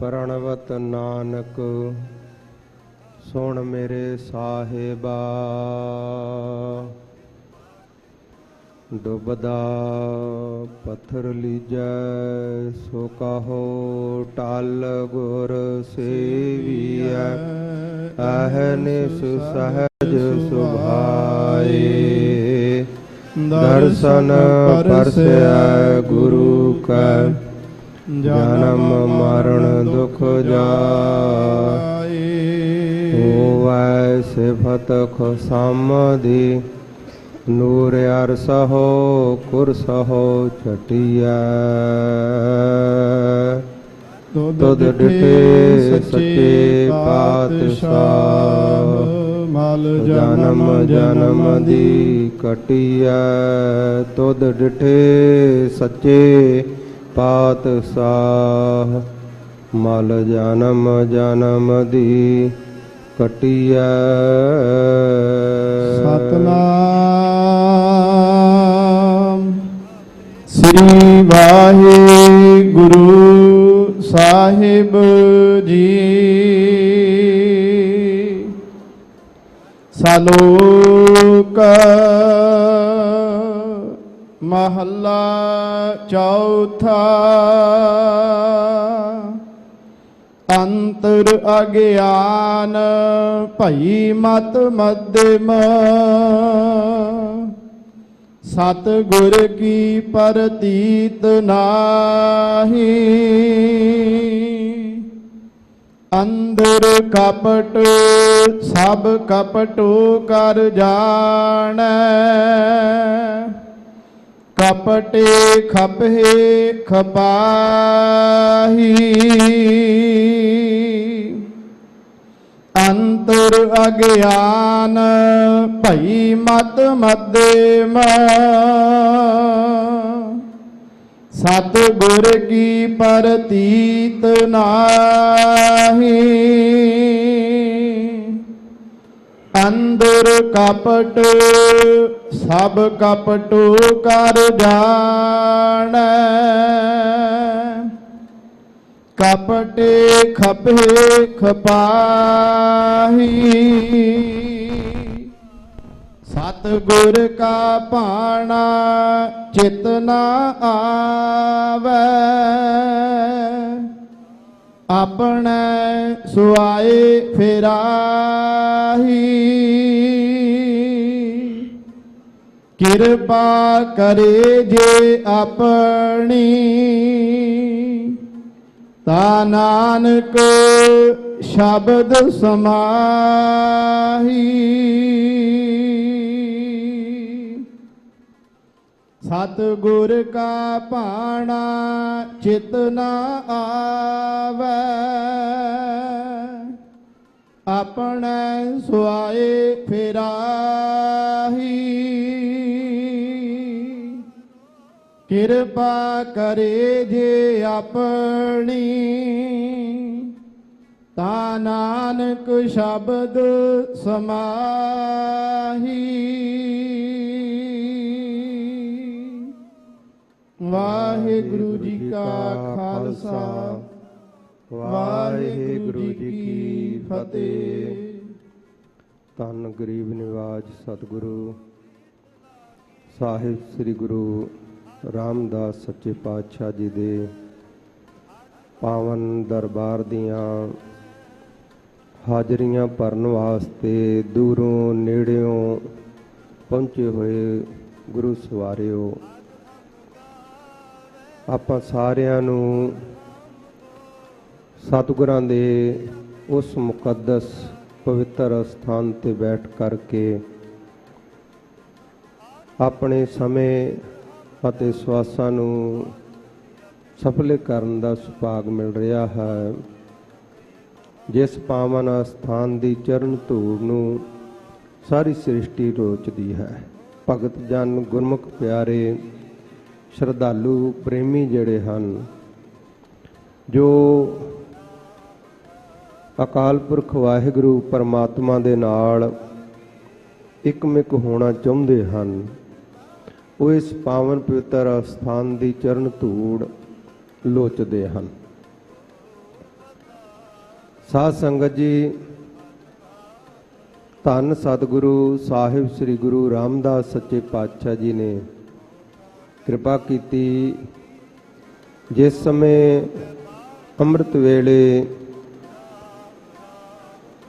प्रणवत नानक सुन मेरे साहिबा। डुबदा पत्थर लीजै सो कहो टाल गुर सेविया। अहनिस सहज सुभाए दर्शन परसै गुरु का। जन्म मरण दुख जाए होवै सिफत खुशामदी। नूर अरसहो कुरसहो चटिया। तुध डिठे सच्चे पातशाह मल जन्म जन्म दी कटिया। तुध डिठे सच्चे पातशाह मल जन्म जन्म दी कटिया। सतनाम श्री वाहिगुरु साहिब जी। सलोक महला चौथा। अंतर अज्ञान भई मत मध्यम। सतगुर की प्रतीत नाही। अंदर कपट सब कपटो कर जानै। कपटे खपहे खपाही। अंतर अज्ञान भई मत मध्यम। सतगुर की प्रतीत नाही। अंदर कपट सब कपटो कर जानै। कपटे खपे खपाही। सतगुर का पाना चित न आवे। अपने सुआए फिराही। कृपा करे जे अपनी ता नानक शब्द समाही। सतगुर का पाना चित न आवे। अपने सुआए फिराही। कृपा करे जे अपनी ता नानक शब्द समाही। वाहिगुरु जी का खालसा वाहिगुरु जी की फतेह। धन गरीब निवाज सतगुरु साहिब श्री गुरु रामदास सच्चे पातशाह जी दे पावन दरबार दियां हाजरियां भरन वास्ते दूरों नेड़ियों पहुँचे हुए गुरु सवारिओ। आपां सारिआं नूं सतगुरां दे उस मुकद्दस पवित्र स्थान ते बैठ करके अपने समय ਅਤੇ ਸਵਾਸਾਂ ਨੂੰ ਸਫਲ ਕਰਨ ਦਾ ਸੁਭਾਗ ਮਿਲ ਰਿਹਾ ਹੈ। ਜਿਸ ਪਾਵਨ ਅਸਥਾਨ ਦੀ ਚਰਨ ਧੂੜ ਨੂੰ ਸਾਰੀ ਸ੍ਰਿਸ਼ਟੀ ਰੋਚਦੀ ਹੈ। ਭਗਤ ਜਨ ਗੁਰਮੁਖ ਪਿਆਰੇ ਸ਼ਰਧਾਲੂ ਪ੍ਰੇਮੀ ਜਿਹੜੇ ਹਨ, ਜੋ ਅਕਾਲ ਪੁਰਖ ਵਾਹਿਗੁਰੂ ਪਰਮਾਤਮਾ ਦੇ ਨਾਲ ਇਕਮਿਕ ਹੋਣਾ ਚਾਹੁੰਦੇ ਹਨ, ਉਹ ਇਸ ਪਾਵਨ ਪਵਿੱਤਰ ਅਸਥਾਨ ਦੀ ਚਰਨ ਧੂੜ ਲੋਚਦੇ ਹਨ। ਸਾਧ ਸੰਗਤ ਜੀ, ਧੰਨ ਸਤਿਗੁਰੂ ਸਾਹਿਬ ਸ੍ਰੀ ਗੁਰੂ ਰਾਮਦਾਸ ਸੱਚੇ ਪਾਤਸ਼ਾਹ ਜੀ ਨੇ ਕਿਰਪਾ ਕੀਤੀ। ਜਿਸ ਸਮੇਂ ਅੰਮ੍ਰਿਤ ਵੇਲੇ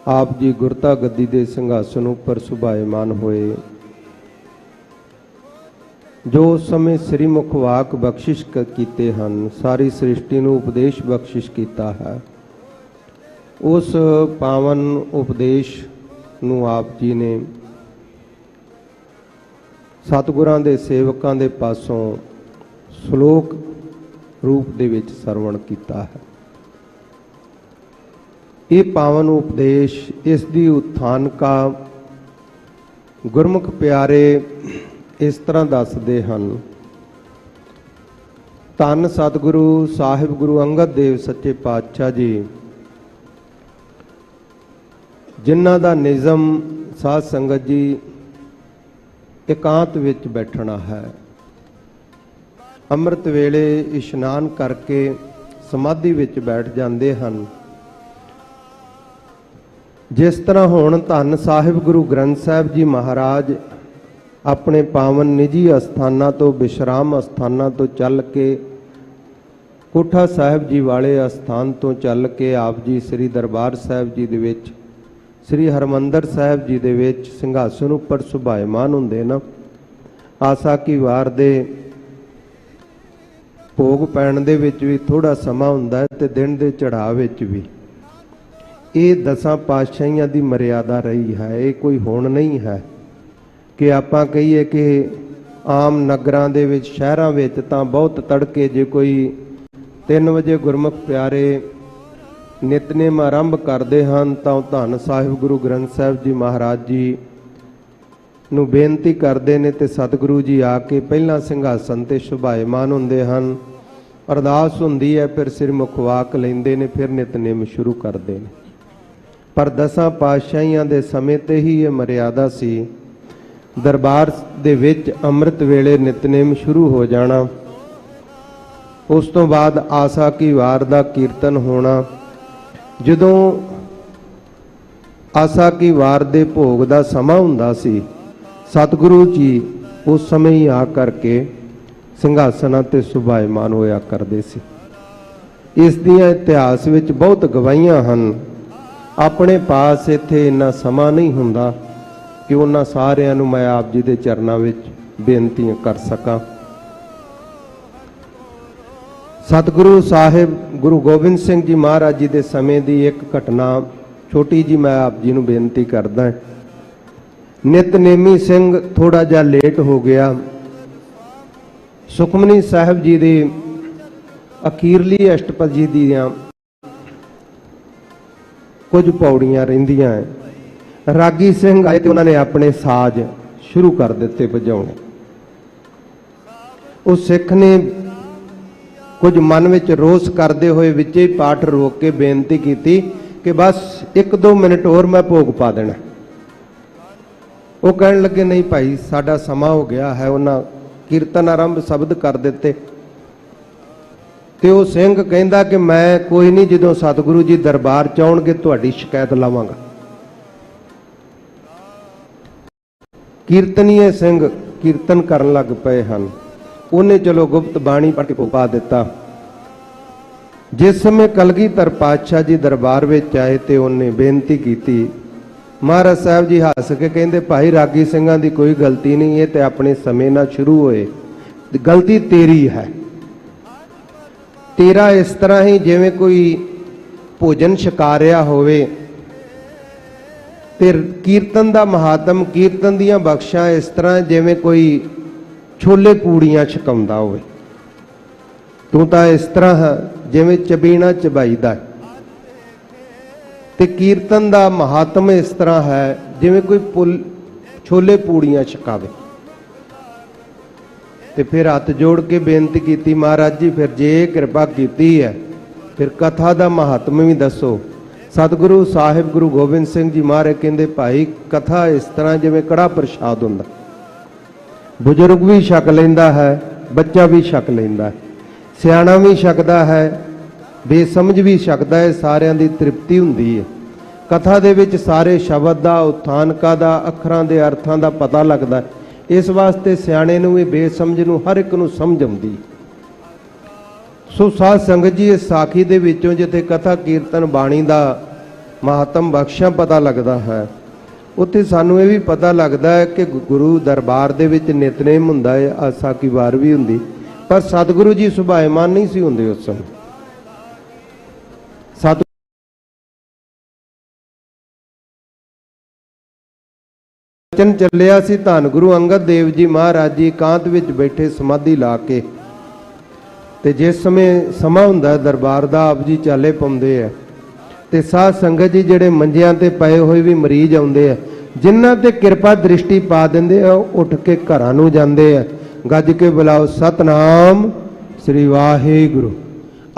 ਆਪ ਜੀ ਗੁਰਤਾ ਗੱਦੀ ਦੇ ਸਿੰਘਾਸਨ ਉੱਪਰ ਸੁਭਾਇਮਾਨ ਹੋਏ, ਜੋ ਉਸ ਸਮੇਂ ਸ੍ਰੀ ਮੁਖ ਵਾਕ ਬਖਸ਼ਿਸ਼ ਕੀਤੇ ਹਨ, ਸਾਰੀ ਸ੍ਰਿਸ਼ਟੀ ਨੂੰ ਉਪਦੇਸ਼ ਬਖਸ਼ਿਸ਼ ਕੀਤਾ ਹੈ, ਉਸ ਪਾਵਨ ਉਪਦੇਸ਼ ਨੂੰ ਆਪ ਜੀ ਨੇ ਸਤਿਗੁਰਾਂ ਦੇ ਸੇਵਕਾਂ ਦੇ ਪਾਸੋਂ ਸ਼ਲੋਕ ਰੂਪ ਦੇ ਵਿੱਚ ਸਰਵਣ ਕੀਤਾ ਹੈ। ਇਹ ਪਾਵਨ ਉਪਦੇਸ਼, ਇਸ ਦੀ ਉਥਾਨਕਾ ਗੁਰਮੁਖ ਪਿਆਰੇ ਇਸ ਤਰ੍ਹਾਂ ਦੱਸਦੇ ਹਨ। ਧੰਨ ਸਤਿਗੁਰੂ ਸਾਹਿਬ ਗੁਰੂ ਅੰਗਦ ਦੇਵ ਸੱਚੇ ਪਾਤਸ਼ਾਹ ਜੀ, ਜਿਨ੍ਹਾਂ ਦਾ ਨਿਯਮ ਸਾਧ ਸੰਗਤ ਜੀ ਇਕਾਂਤ ਵਿੱਚ ਬੈਠਣਾ ਹੈ। ਅੰਮ੍ਰਿਤ ਵੇਲੇ ਇਸ਼ਨਾਨ ਕਰਕੇ ਸਮਾਧੀ ਵਿੱਚ ਬੈਠ ਜਾਂਦੇ ਹਨ। ਜਿਸ ਤਰ੍ਹਾਂ ਹੁਣ ਧੰਨ ਸਾਹਿਬ ਗੁਰੂ ਗ੍ਰੰਥ ਸਾਹਿਬ ਜੀ ਮਹਾਰਾਜ ਆਪਣੇ ਪਾਵਨ ਨਿੱਜੀ ਅਸਥਾਨਾਂ ਤੋਂ, ਵਿਸ਼ਰਾਮ ਅਸਥਾਨਾਂ ਤੋਂ ਚੱਲ ਕੇ, ਕੋਠਾ ਸਾਹਿਬ ਜੀ ਵਾਲੇ ਅਸਥਾਨ ਤੋਂ ਚੱਲ ਕੇ ਆਪ ਜੀ ਸ੍ਰੀ ਦਰਬਾਰ ਸਾਹਿਬ ਜੀ ਦੇ ਵਿੱਚ, ਸ੍ਰੀ ਹਰਮੰਦਰ ਸਾਹਿਬ ਜੀ ਦੇ ਵਿੱਚ ਸਿੰਘਾਸਨ ਉੱਪਰ ਸੁਭਾਇਮਾਨ ਹੁੰਦੇ ਨਾ। ਆਸਾ ਕੀ ਵਾਰ ਦੇ ਭੋਗ ਪੈਣ ਦੇ ਵਿੱਚ ਵੀ ਥੋੜਾ ਸਮਾਂ ਹੁੰਦਾ ਹੈ ਤੇ ਦਿਨ ਦੇ ਚੜ੍ਹਾਅ ਵਿੱਚ ਵੀ। ਇਹ ਦਸਾਂ ਪਾਤਸ਼ਾਹੀਆਂ ਦੀ ਮਰਿਆਦਾ ਰਹੀ ਹੈ। ਇਹ ਕੋਈ ਹੁਣ ਨਹੀਂ ਹੈ ਕਿ ਆਪਾਂ ਕਹੀਏ ਕਿ ਆਮ ਨਗਰਾਂ ਦੇ ਵਿੱਚ, ਸ਼ਹਿਰਾਂ ਵਿੱਚ ਤਾਂ ਬਹੁਤ ਤੜਕੇ ਜੇ ਕੋਈ 3 ਵਜੇ ਗੁਰਮੁਖ ਪਿਆਰੇ ਨਿਤਨੇਮ ਆਰੰਭ ਕਰਦੇ ਹਨ ਤਾਂ ਉਹ ਧੰਨ ਸਾਹਿਬ ਗੁਰੂ ਗ੍ਰੰਥ ਸਾਹਿਬ ਜੀ ਮਹਾਰਾਜ ਜੀ ਨੂੰ ਬੇਨਤੀ ਕਰਦੇ ਨੇ ਤੇ ਸਤਿਗੁਰੂ ਜੀ ਆ ਕੇ ਪਹਿਲਾਂ ਸਿੰਘਾਸਨ ਤੇ ਸੁਭਾਇਮਾਨ ਹੁੰਦੇ ਹਨ। ਅਰਦਾਸ ਹੁੰਦੀ ਹੈ, ਫਿਰ ਸਿਰ ਮੁਖ ਵਾਕ ਲੈਂਦੇ ਨੇ, ਫਿਰ ਨਿਤਨੇਮ ਸ਼ੁਰੂ ਕਰਦੇ ਨੇ। ਪਰ ਦਸਾਂ ਪਾਤਸ਼ਾਹੀਆਂ ਦੇ ਸਮੇਂ ਤੇ ਹੀ ਇਹ ਮਰਿਆਦਾ ਸੀ। ਦਰਬਾਰ ਦੇ ਵਿੱਚ ਅੰਮ੍ਰਿਤ ਵੇਲੇ ਨਿਤਨੇਮ ਸ਼ੁਰੂ ਹੋ ਜਾਣਾ, ਉਸ ਤੋਂ ਬਾਅਦ ਆਸਾ ਕੀ ਵਾਰ ਦਾ ਕੀਰਤਨ ਹੋਣਾ। ਜਦੋਂ ਆਸਾ ਕੀ ਵਾਰ ਦੇ ਭੋਗ ਦਾ ਸਮਾਂ ਹੁੰਦਾ ਸੀ, ਸਤਿਗੁਰੂ ਜੀ ਉਸ ਸਮੇਂ ਹੀ ਆ ਕਰਕੇ ਸਿੰਘਾਸਨਾਂ ਤੇ ਸੁਭਾਇਮਾਨ ਹੋਇਆ ਕਰਦੇ ਸੀ। ਇਸ ਦੀਆਂ ਇਤਿਹਾਸ ਵਿੱਚ ਬਹੁਤ ਗਵਾਹੀਆਂ ਹਨ। ਆਪਣੇ ਪਾਸ ਇੱਥੇ ਇੰਨਾ ਸਮਾਂ ਨਹੀਂ ਹੁੰਦਾ ਕਿ ਉਹਨਾਂ ਸਾਰਿਆਂ ਨੂੰ ਮੈਂ ਆਪ ਜੀ ਦੇ ਚਰਨਾਂ ਵਿੱਚ ਬੇਨਤੀਆਂ ਕਰ ਸਕਾਂ। ਸਤਿਗੁਰੂ ਸਾਹਿਬ ਗੁਰੂ ਗੋਬਿੰਦ ਸਿੰਘ ਜੀ ਮਹਾਰਾਜ ਜੀ ਦੇ ਸਮੇਂ ਦੀ ਇੱਕ ਘਟਨਾ ਛੋਟੀ ਜੀ ਮੈਂ ਆਪ ਜੀ ਨੂੰ ਬੇਨਤੀ ਕਰਦਾ ਹਾਂ। ਨਿਤਨੇਮੀ ਸਿੰਘ ਥੋੜਾ ਜਿਹਾ ਲੇਟ ਹੋ ਗਿਆ। ਸੁਖਮਨੀ ਸਾਹਿਬ ਜੀ ਦੀ ਅਖੀਰਲੀ ਅਸ਼ਟਪਦੀ ਦੀਆਂ ਕੁਝ ਪੌੜੀਆਂ ਰਹਿੰਦੀਆਂ ਹੈ। ਰਾਗੀ ਸਿੰਘ ਆਏ ਤੇ ਉਹਨਾਂ ਨੇ ਆਪਣੇ ਸਾਜ਼ ਸ਼ੁਰੂ ਕਰ ਦਿੱਤੇ ਵਜਾਉਣੇ। ਉਹ ਸਿੱਖ ਨੇ ਕੁਝ ਮਨ ਵਿੱਚ ਰੋਸ ਕਰਦੇ ਹੋਏ ਵਿੱਚੇ ਪਾਠ ਰੋਕ ਕੇ ਬੇਨਤੀ ਕੀਤੀ ਕਿ ਬਸ 1-2 ਮਿੰਟ ਹੋਰ ਮੈਂ ਭੋਗ ਪਾ ਦੇਣਾ। ਉਹ ਕਹਿਣ ਲੱਗੇ ਨਹੀਂ ਭਾਈ, ਸਾਡਾ ਸਮਾਂ ਹੋ ਗਿਆ ਹੈ। ਉਹਨਾਂ ਕੀਰਤਨ ਆਰੰਭ ਸ਼ਬਦ ਕਰ ਦਿੱਤੇ ਤੇ ਉਹ ਸਿੰਘ ਕਹਿੰਦਾ ਕਿ ਮੈਂ ਕੋਈ ਨਹੀਂ, ਜਦੋਂ ਸਤਿਗੁਰੂ ਜੀ ਦਰਬਾਰ ਚ ਆਉਣਗੇ ਤੁਹਾਡੀ ਸ਼ਿਕਾਇਤ ਲਾਵਾਂਗਾ। ਕੀਰਤਨੀਏ ਸਿੰਘ ਕੀਰਤਨ ਕਰਨ ਲੱਗ ਪਏ ਹਨ। ਉਹਨੇ ਚਲੋ ਗੁਪਤ ਬਾਣੀ ਪੜ੍ਹ ਕੇ ਪਾ ਦਿੱਤਾ। ਜਿਸ ਸਮੇਂ ਕਲਗੀਧਰ ਪਾਤਸ਼ਾਹ ਜੀ ਦਰਬਾਰ ਵਿੱਚ ਆਏ ਤੇ ਉਹਨੇ ਬੇਨਤੀ ਕੀਤੀ, ਮਹਾਰਾਜ ਸਾਹਿਬ ਜੀ ਹੱਸ ਕੇ ਕਹਿੰਦੇ ਭਾਈ ਰਾਗੀ ਸਿੰਘਾਂ ਦੀ ਕੋਈ ਗਲਤੀ ਨਹੀਂ, ਇਹ ਤੇ ਆਪਣੇ ਸਮੇਂ ਨਾਲ ਸ਼ੁਰੂ ਹੋਏ, ਗਲਤੀ ਤੇਰੀ ਹੈ। ਤੇਰਾ ਇਸ ਤਰ੍ਹਾਂ ਹੀ ਜਿਵੇਂ ਕੋਈ ਭੋਜਨ ਛਕਾ ਰਿਹਾ ਹੋਵੇ ਤੇ ਕੀਰਤਨ ਦਾ ਮਹਾਤਮ, ਕੀਰਤਨ ਦੀਆਂ ਬਖਸ਼ਾਂ ਇਸ ਤਰ੍ਹਾਂ ਜਿਵੇਂ ਕੋਈ ਛੋਲੇ ਪੂੜੀਆਂ ਛਕਾਉਂਦਾ ਹੋਵੇ। ਤੂੰ ਤਾਂ ਇਸ ਤਰ੍ਹਾਂ ਜਿਵੇਂ ਚਬੀਣਾ ਚਬਾਈਦਾ, ਤੇ ਕੀਰਤਨ ਦਾ ਮਹਾਤਮ ਇਸ ਤਰ੍ਹਾਂ ਹੈ ਜਿਵੇਂ ਕੋਈ ਛੋਲੇ ਪੂੜੀਆਂ ਛਕਾਵੇ। ਤੇ ਫਿਰ ਹੱਥ ਜੋੜ ਕੇ ਬੇਨਤੀ ਕੀਤੀ, ਮਹਾਰਾਜ ਜੀ ਫਿਰ ਜੇ ਕਿਰਪਾ ਕੀਤੀ ਹੈ ਫਿਰ ਕਥਾ ਦਾ ਮਹਾਤਮ ਵੀ ਦੱਸੋ। ਸਤਿਗੁਰੂ ਸਾਹਿਬ ਗੁਰੂ ਗੋਬਿੰਦ ਸਿੰਘ ਜੀ ਮਹਾਰਾਜ ਕਹਿੰਦੇ ਭਾਈ ਕਥਾ ਇਸ ਤਰ੍ਹਾਂ ਜਿਵੇਂ ਕੜਾ ਪ੍ਰਸ਼ਾਦ ਹੁੰਦਾ, ਬਜ਼ੁਰਗ ਵੀ ਛਕ ਲੈਂਦਾ ਹੈ, ਬੱਚਾ ਵੀ ਛਕ ਲੈਂਦਾ ਹੈ, ਸਿਆਣਾ ਵੀ ਛਕਦਾ ਹੈ, ਬੇਸਮਝ ਵੀ ਸਕਦਾ ਹੈ, ਸਾਰਿਆਂ ਦੀ ਤ੍ਰਿਪਤੀ ਹੁੰਦੀ ਹੈ। ਕਥਾ ਦੇ ਵਿੱਚ ਸਾਰੇ ਸ਼ਬਦ ਦਾ, ਉਥਾਨਕਾਂ ਦਾ, ਅੱਖਰਾਂ ਦੇ ਅਰਥਾਂ ਦਾ ਪਤਾ ਲੱਗਦਾ ਹੈ। ਇਸ ਵਾਸਤੇ ਸਿਆਣੇ ਨੂੰ ਵੀ ਬੇਸਮਝ ਨੂੰ ਹਰ ਇੱਕ ਨੂੰ ਸਮਝ ਆਉਂਦੀ। ਸੋ ਸਾਧ ਸੰਗਤ ਜੀ, ਇਸ ਸਾਖੀ ਦੇ ਵਿੱਚੋਂ ਜਿੱਥੇ ਕਥਾ ਕੀਰਤਨ ਬਾਣੀ ਦਾ ਮਹੱਤਮ ਬਖਸ਼ਾ ਪਤਾ ਲੱਗਦਾ ਹੈ, ਉੱਥੇ ਸਾਨੂੰ ਇਹ ਵੀ ਪਤਾ ਲੱਗਦਾ ਹੈ ਕਿ ਗੁਰੂ ਦਰਬਾਰ ਦੇ ਵਿੱਚ ਨਿਤਨੇਮ ਹੁੰਦਾ ਹੈ, ਆਸਾ ਕੀ ਵਾਰ ਵੀ ਹੁੰਦੀ, ਪਰ ਸਤਿਗੁਰੂ ਜੀ ਸੁਭਾਏਮਾਨ ਨਹੀਂ ਸੀ ਹੁੰਦੇ ਉਸ ਸਮੇਂ। ਸਤ ਬਚਨ ਚੱਲਿਆ ਸੀ, ਧੰਨ ਗੁਰੂ ਅੰਗਦ ਦੇਵ ਜੀ ਮਹਾਰਾਜ ਜੀ ਇਕਾਂਤ ਵਿੱਚ ਬੈਠੇ ਸਮਾਧੀ ਲਾ ਕੇ, ਤੇ ਜਿਸ ਸਮੇਂ ਸਮਾਂ ਹੁੰਦਾ ਦਰਬਾਰ ਦਾ, ਆਪ ਜੀ ਚਾਲੇ ਪਾਉਂਦੇ ਆ, ਤੇ ਸਾਧ ਸੰਗਤ ਜੀ ਜਿਹੜੇ ਮੰਜਿਆਂ ਤੇ ਪਏ ਹੋਏ ਵੀ ਮਰੀਜ਼ ਆਉਂਦੇ ਆ, ਜਿਨ੍ਹਾਂ ਤੇ ਕਿਰਪਾ ਦ੍ਰਿਸ਼ਟੀ ਪਾ ਦਿੰਦੇ ਆ, ਉਹ ਉੱਠ ਕੇ ਘਰਾਂ ਨੂੰ ਜਾਂਦੇ ਆ। ਗੱਜ ਕੇ ਬੁਲਾਓ ਸਤਨਾਮ ਸ੍ਰੀ ਵਾਹਿਗੁਰੂ।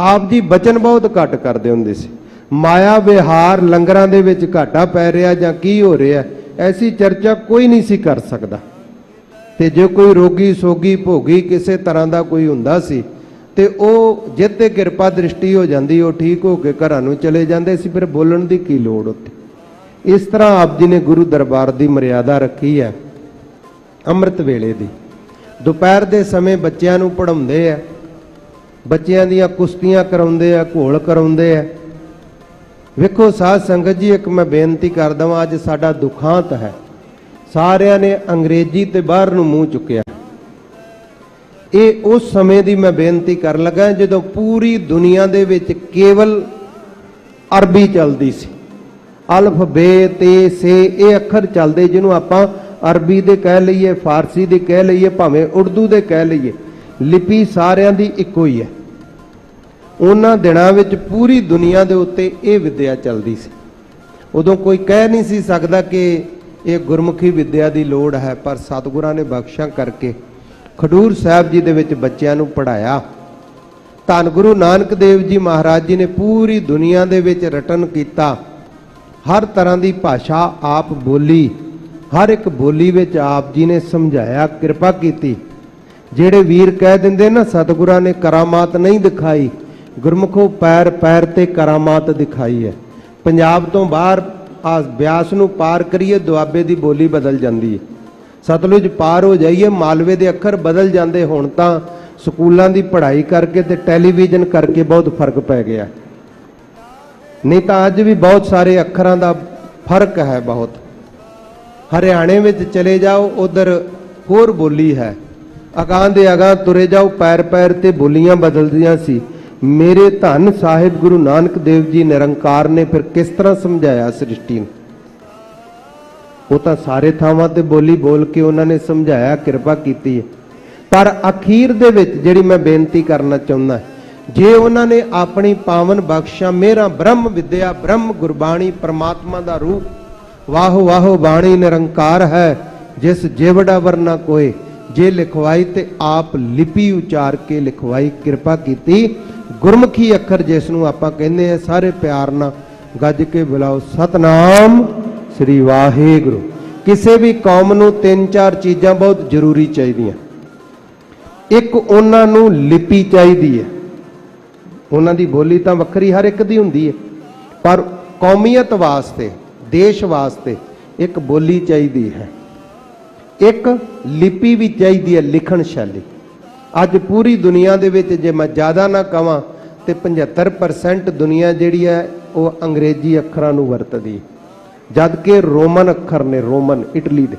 ਆਪ ਜੀ ਬਚਨ ਬਹੁਤ ਘੱਟ ਕਰਦੇ ਹੁੰਦੇ ਸੀ। ਮਾਇਆ ਵਿਹਾਰ ਲੰਗਰਾਂ ਦੇ ਵਿੱਚ ਘਾਟਾ ਪੈ ਰਿਹਾ ਜਾਂ ਕੀ ਹੋ ਰਿਹਾ, ਐਸੀ ਚਰਚਾ ਕੋਈ ਨਹੀਂ ਸੀ ਕਰ ਸਕਦਾ। ਤੇ ਜੇ ਕੋਈ ਰੋਗੀ ਸੋਗੀ ਭੋਗੀ ਕਿਸੇ ਤਰ੍ਹਾਂ ਦਾ ਕੋਈ ਹੁੰਦਾ ਸੀ, ਤੇ ਉਹ ਜਿੱਤੇ ਕਿਰਪਾ ਦ੍ਰਿਸ਼ਟੀ ਹੋ ਜਾਂਦੀ, ਉਹ ਠੀਕ ਹੋ ਕੇ ਘਰਾਂ ਨੂੰ ਚਲੇ ਜਾਂਦੇ ਸੀ, ਫਿਰ ਬੋਲਣ ਦੀ ਕੀ ਲੋੜ ਉੱਥੇ। ਇਸ ਤਰ੍ਹਾਂ ਆਪ ਜੀ ਨੇ ਗੁਰੂ ਦਰਬਾਰ ਦੀ ਮਰਿਆਦਾ ਰੱਖੀ ਹੈ। ਅੰਮ੍ਰਿਤ ਵੇਲੇ ਦੀ ਦੁਪਹਿਰ ਦੇ ਸਮੇਂ ਬੱਚਿਆਂ ਨੂੰ ਪੜ੍ਹਾਉਂਦੇ ਆ, ਬੱਚਿਆਂ ਦੀਆਂ ਕੁਸ਼ਤੀਆਂ ਕਰਾਉਂਦੇ ਆ, ਘੋਲ ਕਰਾਉਂਦੇ ਆ। ਵੇਖੋ ਸਾਧ ਸੰਗਤ ਜੀ, ਇੱਕ ਮੈਂ ਬੇਨਤੀ ਕਰ ਦਵਾਂ, ਅੱਜ ਸਾਡਾ ਦੁਖਾਂਤ ਹੈ, ਸਾਰਿਆਂ ਨੇ ਅੰਗਰੇਜ਼ੀ ਤੇ ਬਾਹਰ ਨੂੰ ਮੂੰਹ ਚੁੱਕਿਆ। ਇਹ ਉਸ ਸਮੇਂ ਦੀ ਮੈਂ ਬੇਨਤੀ ਕਰਨ ਲੱਗਾ ਜਦੋਂ ਪੂਰੀ ਦੁਨੀਆ ਦੇ ਵਿੱਚ ਕੇਵਲ ਅਰਬੀ ਚੱਲਦੀ ਸੀ। ਅਲਫ ਬੇ ਤੇ ਸੇ ਇਹ ਅੱਖਰ ਚੱਲਦੇ, ਜਿਹਨੂੰ ਆਪਾਂ ਅਰਬੀ ਦੇ ਕਹਿ ਲਈਏ, ਫਾਰਸੀ ਦੇ ਕਹਿ ਲਈਏ, ਭਾਵੇਂ ਉਰਦੂ ਦੇ ਕਹਿ ਲਈਏ, ਲਿਪੀ ਸਾਰਿਆਂ ਦੀ ਇੱਕੋ ਹੀ ਹੈ। ਉਹਨਾਂ ਦਿਨਾਂ ਵਿੱਚ ਪੂਰੀ ਦੁਨੀਆ ਦੇ ਉੱਤੇ ਇਹ ਵਿਦਿਆ ਚੱਲਦੀ ਸੀ। ਉਦੋਂ ਕੋਈ ਕਹਿ ਨਹੀਂ ਸੀ ਸਕਦਾ ਕਿ ਇਹ ਗੁਰਮੁਖੀ ਵਿਦਿਆ ਦੀ ਲੋੜ ਹੈ, ਪਰ ਸਤਿਗੁਰਾਂ ਨੇ ਬਖਸ਼ਾਂ ਕਰਕੇ ਖਡੂਰ ਸਾਹਿਬ ਜੀ ਦੇ ਵਿੱਚ ਬੱਚਿਆਂ ਨੂੰ ਪੜ੍ਹਾਇਆ। ਧੰਨ ਗੁਰੂ ਨਾਨਕ ਦੇਵ ਜੀ ਮਹਾਰਾਜ ਜੀ ਨੇ ਪੂਰੀ ਦੁਨੀਆ ਦੇ ਵਿੱਚ ਰਟਨ ਕੀਤਾ। ਹਰ ਤਰ੍ਹਾਂ ਦੀ ਭਾਸ਼ਾ ਆਪ ਬੋਲੀ, ਹਰ ਇੱਕ ਬੋਲੀ ਵਿੱਚ ਆਪ ਜੀ ਨੇ ਸਮਝਾਇਆ, ਕਿਰਪਾ ਕੀਤੀ। ਜਿਹੜੇ ਵੀਰ ਕਹਿ ਦਿੰਦੇ ਨਾ ਸਤਿਗੁਰਾਂ ਨੇ ਕਰਾਮਾਤ ਨਹੀਂ ਦਿਖਾਈ, ਗੁਰਮੁਖੋ ਪੈਰ ਪੈਰ ਤੇ ਕਰਾਮਾਤ ਦਿਖਾਈ ਹੈ। ਪੰਜਾਬ ਤੋਂ ਬਾਹਰ ਬਿਆਸ ਨੂੰ ਪਾਰ ਕਰੀਏ, ਦੁਆਬੇ ਦੀ ਬੋਲੀ ਬਦਲ ਜਾਂਦੀ ਹੈ। ਸਤਲੁਜ ਪਾਰ ਹੋ ਜਾਈਏ, ਮਾਲਵੇ ਦੇ ਅੱਖਰ ਬਦਲ ਜਾਂਦੇ। ਹੁਣ ਤਾਂ ਸਕੂਲਾਂ ਦੀ ਪੜ੍ਹਾਈ ਕਰਕੇ ਤੇ ਟੈਲੀਵਿਜ਼ਨ ਕਰਕੇ ਬਹੁਤ ਫਰਕ ਪੈ ਗਿਆ, ਨਹੀਂ ਤਾਂ ਅੱਜ ਵੀ ਬਹੁਤ ਸਾਰੇ ਅੱਖਰਾਂ ਦਾ ਫਰਕ ਹੈ ਬਹੁਤ। ਹਰਿਆਣੇ ਵਿੱਚ ਚਲੇ ਜਾਓ, ਉਧਰ ਹੋਰ ਬੋਲੀ ਹੈ। ਅਗਾਂਹ ਦੇ ਅਗਾਂਹ ਤੁਰੇ ਜਾਓ, ਪੈਰ ਪੈਰ ਤੇ ਬੋਲੀਆਂ ਬਦਲਦੀਆਂ ਸੀ। ਮੇਰੇ ਧੰਨ ਸਾਹਿਬ ਗੁਰੂ ਨਾਨਕ ਦੇਵ ਜੀ ਨਿਰੰਕਾਰ ਨੇ ਫਿਰ ਕਿਸ ਤਰ੍ਹਾਂ ਸਮਝਾਇਆ ਸ੍ਰਿਸ਼ਟੀ ਨੂੰ। ਉਹ ਤਾਂ ਸਾਰੇ ਥਾਵਾਂ ਤੇ ਬੋਲੀ ਬੋਲ ਕੇ ਉਹਨਾਂ ਨੇ ਸਮਝਾਇਆ, ਕਿਰਪਾ ਕੀਤੀ ਹੈ। ਪਰ ਅਖੀਰ ਦੇ ਵਿੱਚ ਜਿਹੜੀ ਮੈਂ ਬੇਨਤੀ ਕਰਨਾ ਚਾਹੁੰਦਾ, ਜੇ ਉਹਨਾਂ ਨੇ ਆਪਣੀ ਪਾਵਨ ਬਖਸ਼ਾਂ ਮੇਰਾ ਬ੍ਰਹਮ ਵਿਦਿਆ, ਬ੍ਰਹਮ ਗੁਰਬਾਣੀ, ਪਰਮਾਤਮਾ ਦਾ ਰੂਪ, ਵਾਹੋ ਵਾਹੋ ਬਾਣੀ ਨਿਰੰਕਾਰ ਹੈ ਜਿਸ ਜੇਵੜਾ ਵਰਨਾ ਕੋਏ, ਜੇ ਲਿਖਵਾਈ ਤੇ ਆਪ ਲਿਪੀ ਉਚਾਰ ਕੇ ਲਿਖਵਾਈ, ਕਿਰਪਾ ਕੀਤੀ। ਗੁਰਮੁਖੀ ਅੱਖਰ ਜਿਸ ਨੂੰ ਆਪਾਂ ਕਹਿੰਦੇ ਆ, ਸਾਰੇ ਪਿਆਰ ਨਾਲ ਗੱਜ ਕੇ ਬੁਲਾਓ ਸਤਨਾਮ ਸ੍ਰੀ ਵਾਹਿਗੁਰੂ। ਕਿਸੇ ਵੀ ਕੌਮ ਨੂੰ ਤਿੰਨ ਚਾਰ ਚੀਜ਼ਾਂ ਬਹੁਤ ਜ਼ਰੂਰੀ ਚਾਹੀਦੀਆਂ। ਇੱਕ, ਉਹਨਾਂ ਨੂੰ ਲਿਪੀ ਚਾਹੀਦੀ ਹੈ। ਉਹਨਾਂ ਦੀ ਬੋਲੀ ਤਾਂ ਵੱਖਰੀ ਹਰ ਇੱਕ ਦੀ ਹੁੰਦੀ ਹੈ, ਪਰ ਕੌਮੀਅਤ ਵਾਸਤੇ, ਦੇਸ਼ ਵਾਸਤੇ ਇੱਕ ਬੋਲੀ ਚਾਹੀਦੀ ਹੈ। ਇੱਕ ਲਿਪੀ ਵੀ ਚਾਹੀਦੀ ਹੈ, ਲਿਖਣ ਸ਼ੈਲੀ। ਅੱਜ ਪੂਰੀ ਦੁਨੀਆ ਦੇ ਵਿੱਚ ਜੇ ਮੈਂ ਜ਼ਿਆਦਾ ਨਾ ਕਵਾਂ ਤੇ 75% ਦੁਨੀਆ ਜਿਹੜੀ ਹੈ ਉਹ ਅੰਗਰੇਜ਼ੀ ਅੱਖਰਾਂ ਨੂੰ ਵਰਤਦੀ, ਜਦ ਕਿ ਰੋਮਨ ਅੱਖਰ ਨੇ, ਰੋਮਨ ਇਟਲੀ ਦੇ।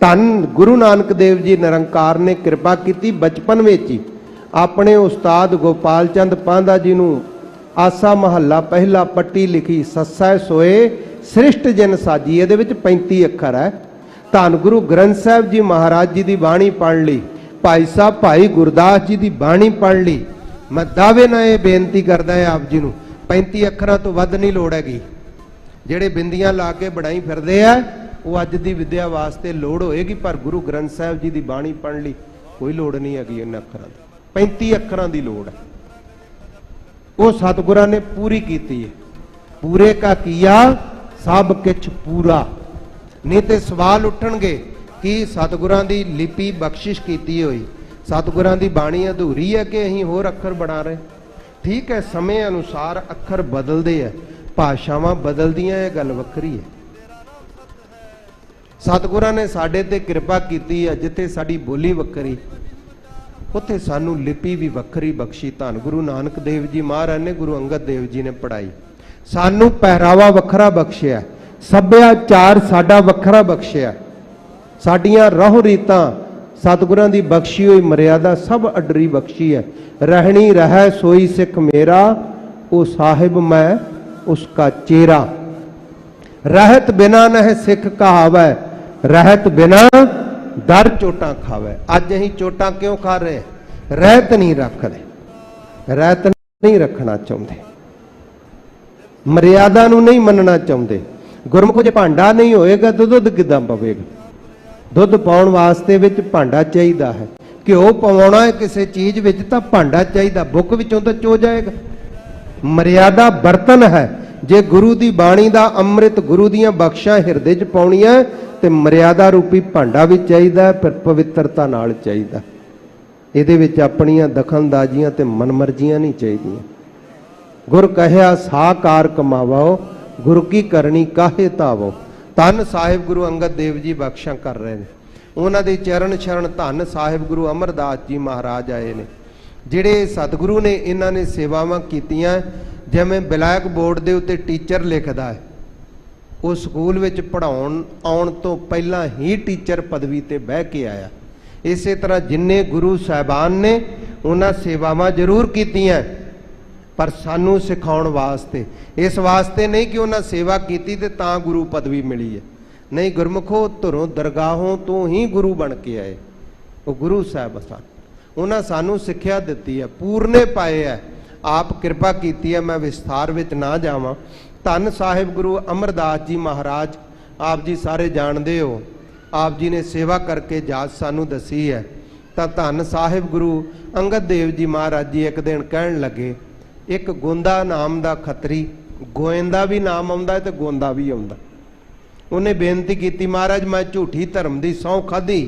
ਧੰਨ ਗੁਰੂ ਨਾਨਕ ਦੇਵ ਜੀ ਨਿਰੰਕਾਰ ਨੇ ਕਿਰਪਾ ਕੀਤੀ, ਬਚਪਨ ਵਿੱਚ ਹੀ ਆਪਣੇ ਉਸਤਾਦ ਗੋਪਾਲ ਚੰਦ ਪਾਂਧਾ ਜੀ ਨੂੰ ਆਸਾ ਮਹੱਲਾ ਪਹਿਲਾ ਪੱਟੀ ਲਿਖੀ, ਸੱਸੈ ਸੋਏ ਸ੍ਰਿਸ਼ਟ ਜਨ ਸਾਜੀ। ਇਹਦੇ ਵਿੱਚ 35 ਅੱਖਰ ਹੈ। ਧੰਨ ਗੁਰੂ ਗ੍ਰੰਥ ਸਾਹਿਬ ਜੀ ਮਹਾਰਾਜ ਜੀ ਦੀ ਬਾਣੀ ਪੜ੍ਹ ਲਈ, ਭਾਈ ਸਾਹਿਬ ਭਾਈ ਗੁਰਦਾਸ ਜੀ ਦੀ ਬਾਣੀ ਪੜ੍ਹ ਲਈ। ਮੈਂ ਦਾਅਵੇ ਨਾਲ ਇਹ ਬੇਨਤੀ ਕਰਦਾ ਹਾਂ ਆਪ ਜੀ ਨੂੰ, 35 ਅੱਖਰਾਂ ਤੋਂ ਵੱਧ ਨਹੀਂ ਲੋੜ ਹੈਗੀ। ਜਿਹੜੇ ਬਿੰਦੀਆਂ ਲਾ ਕੇ ਬੜਾਈ ਫਿਰਦੇ ਆ, ਉਹ ਅੱਜ ਦੀ ਵਿਦਿਆ ਵਾਸਤੇ ਲੋੜ ਹੋਏਗੀ, ਪਰ ਗੁਰੂ ਗ੍ਰੰਥ ਸਾਹਿਬ ਜੀ ਦੀ ਬਾਣੀ ਪੜ੍ਹਨ ਲਈ ਕੋਈ ਲੋੜ ਨਹੀਂ ਹੈਗੀ ਇਹਨਾਂ ਅੱਖਰਾਂ ਦੀ। 35 ਅੱਖਰਾਂ ਦੀ ਲੋੜ ਹੈ, ਉਹ ਸਤਿਗੁਰਾਂ ਨੇ ਪੂਰੀ ਕੀਤੀ ਹੈ। ਪੂਰੇ ਕਾ ਕੀਆ ਸਭ ਕਿਛ ਪੂਰਾ। ਨਹੀਂ ਤੇ ਸਵਾਲ ਉੱਠਣਗੇ ਕਿ ਸਤਿਗੁਰਾਂ ਦੀ ਲਿਪੀ ਬਖਸ਼ਿਸ਼ ਕੀਤੀ ਹੋਈ, ਸਤਿਗੁਰਾਂ ਦੀ ਬਾਣੀ ਅਧੂਰੀ ਹੈ ਕਿ ਅਸੀਂ ਹੋਰ ਅੱਖਰ ਬਣਾ ਰਹੇ। ठीक है, समय अनुसार अखर बदलते हैं, भाषावां बदलदियां, यह गल वक्री है। सतगुरां ने साडे ते किरपा कीती है, जिथे साडी बोली वक्री उत्थे सानू लिपि भी वक्री बख्शी। धन गुरु नानक देव जी महाराज ने, गुरु अंगद देव जी ने पढ़ाई, सानू पहरावा वखरा बख्शिया, सभ्याचार साडा वखरा बख्शिया, साडियां रहो रीतां सतगुरां दी बख्शी हुई मर्यादा सब अडरी बख्शी है। रहनी रह सोई सिख मेरा, ओ साहिब मैं उसका चेरा। रहत बिना नह सिख कहावै, रहत बिना दर चोटा खावे। अज असीं चोटा क्यों खा रहे हैं? रहत नहीं रखते, रहत नहीं रखना चाहते, मर्यादा नूं नहीं मनना चाहते। गुरमुख जे भांडा नहीं होएगा तो दुध किदां पवेगा? दुध पाउण वास्ते विच भांडा चाहिदा है, घिओ पवाउणा है किसी चीज विच तां भांडा चाहिदा, बुक विचों तां चो जाएगा। मर्यादा बर्तन है। जे गुरु दी बाणी दा अमृत, गुरु दियां बख्शां हिरदे च पाउणीਆਂ ते मर्यादा रूपी भांडा भी चाहिदा, फिर पवित्रता नाल चाहिदा। इहदे विच अपणीਆਂ दखलअंदाजियां ते मनमर्जियां नहीं चाहिदियां। गुर कहिया साकार कमावो, गुरु की करनी काहे तावो। धन साहिब गुरु अंगद देव जी बख्शां कर रहे हैं, उन्हां दे चरण शरण धन साहिब गुरु अमरदास जी महाराज आए ने, जिहड़े सतगुरु ने इन्हां ने सेवावां कीतियां। जिवें ब्लैक बोर्ड दे उत्ते टीचर लिखदा है, वो स्कूल विच पढ़ाउण आउण तो पहलां ही टीचर पदवी ते बह के आया। इस तरह जिन्ने गुरु साहिबान ने उन्हां सेवावां जरूर कीतियां, पर सानू सिखाउण वास्ते, इस वास्ते नहीं कि उन्हां सेवा कीती ते तां गुरु पदवी मिली है। नहीं, गुरमुखो धुरों दरगाहों तो ही गुरु बन के आए, वो गुरु साहिब सन। उन्हां सानू सिक्ख्या दित्ती है, पूरने पाए है, आप कृपा कीती है। मैं विस्तार विच ना जावां। धन साहिब गुरु अमरदास जी महाराज, आप जी सारे जानते हो, आप जी ने सेवा करके जाच सानू दसी है। तो धन साहिब गुरु अंगद देव जी महाराज जी एक दिन कहन लगे, एक गोंदा नाम का खतरी, गोयंदा भी नाम आउंदा ते गोंदा भी आउंदा, उन्हें बेनती की, महाराज मैं झूठी धर्म की सौं खाधी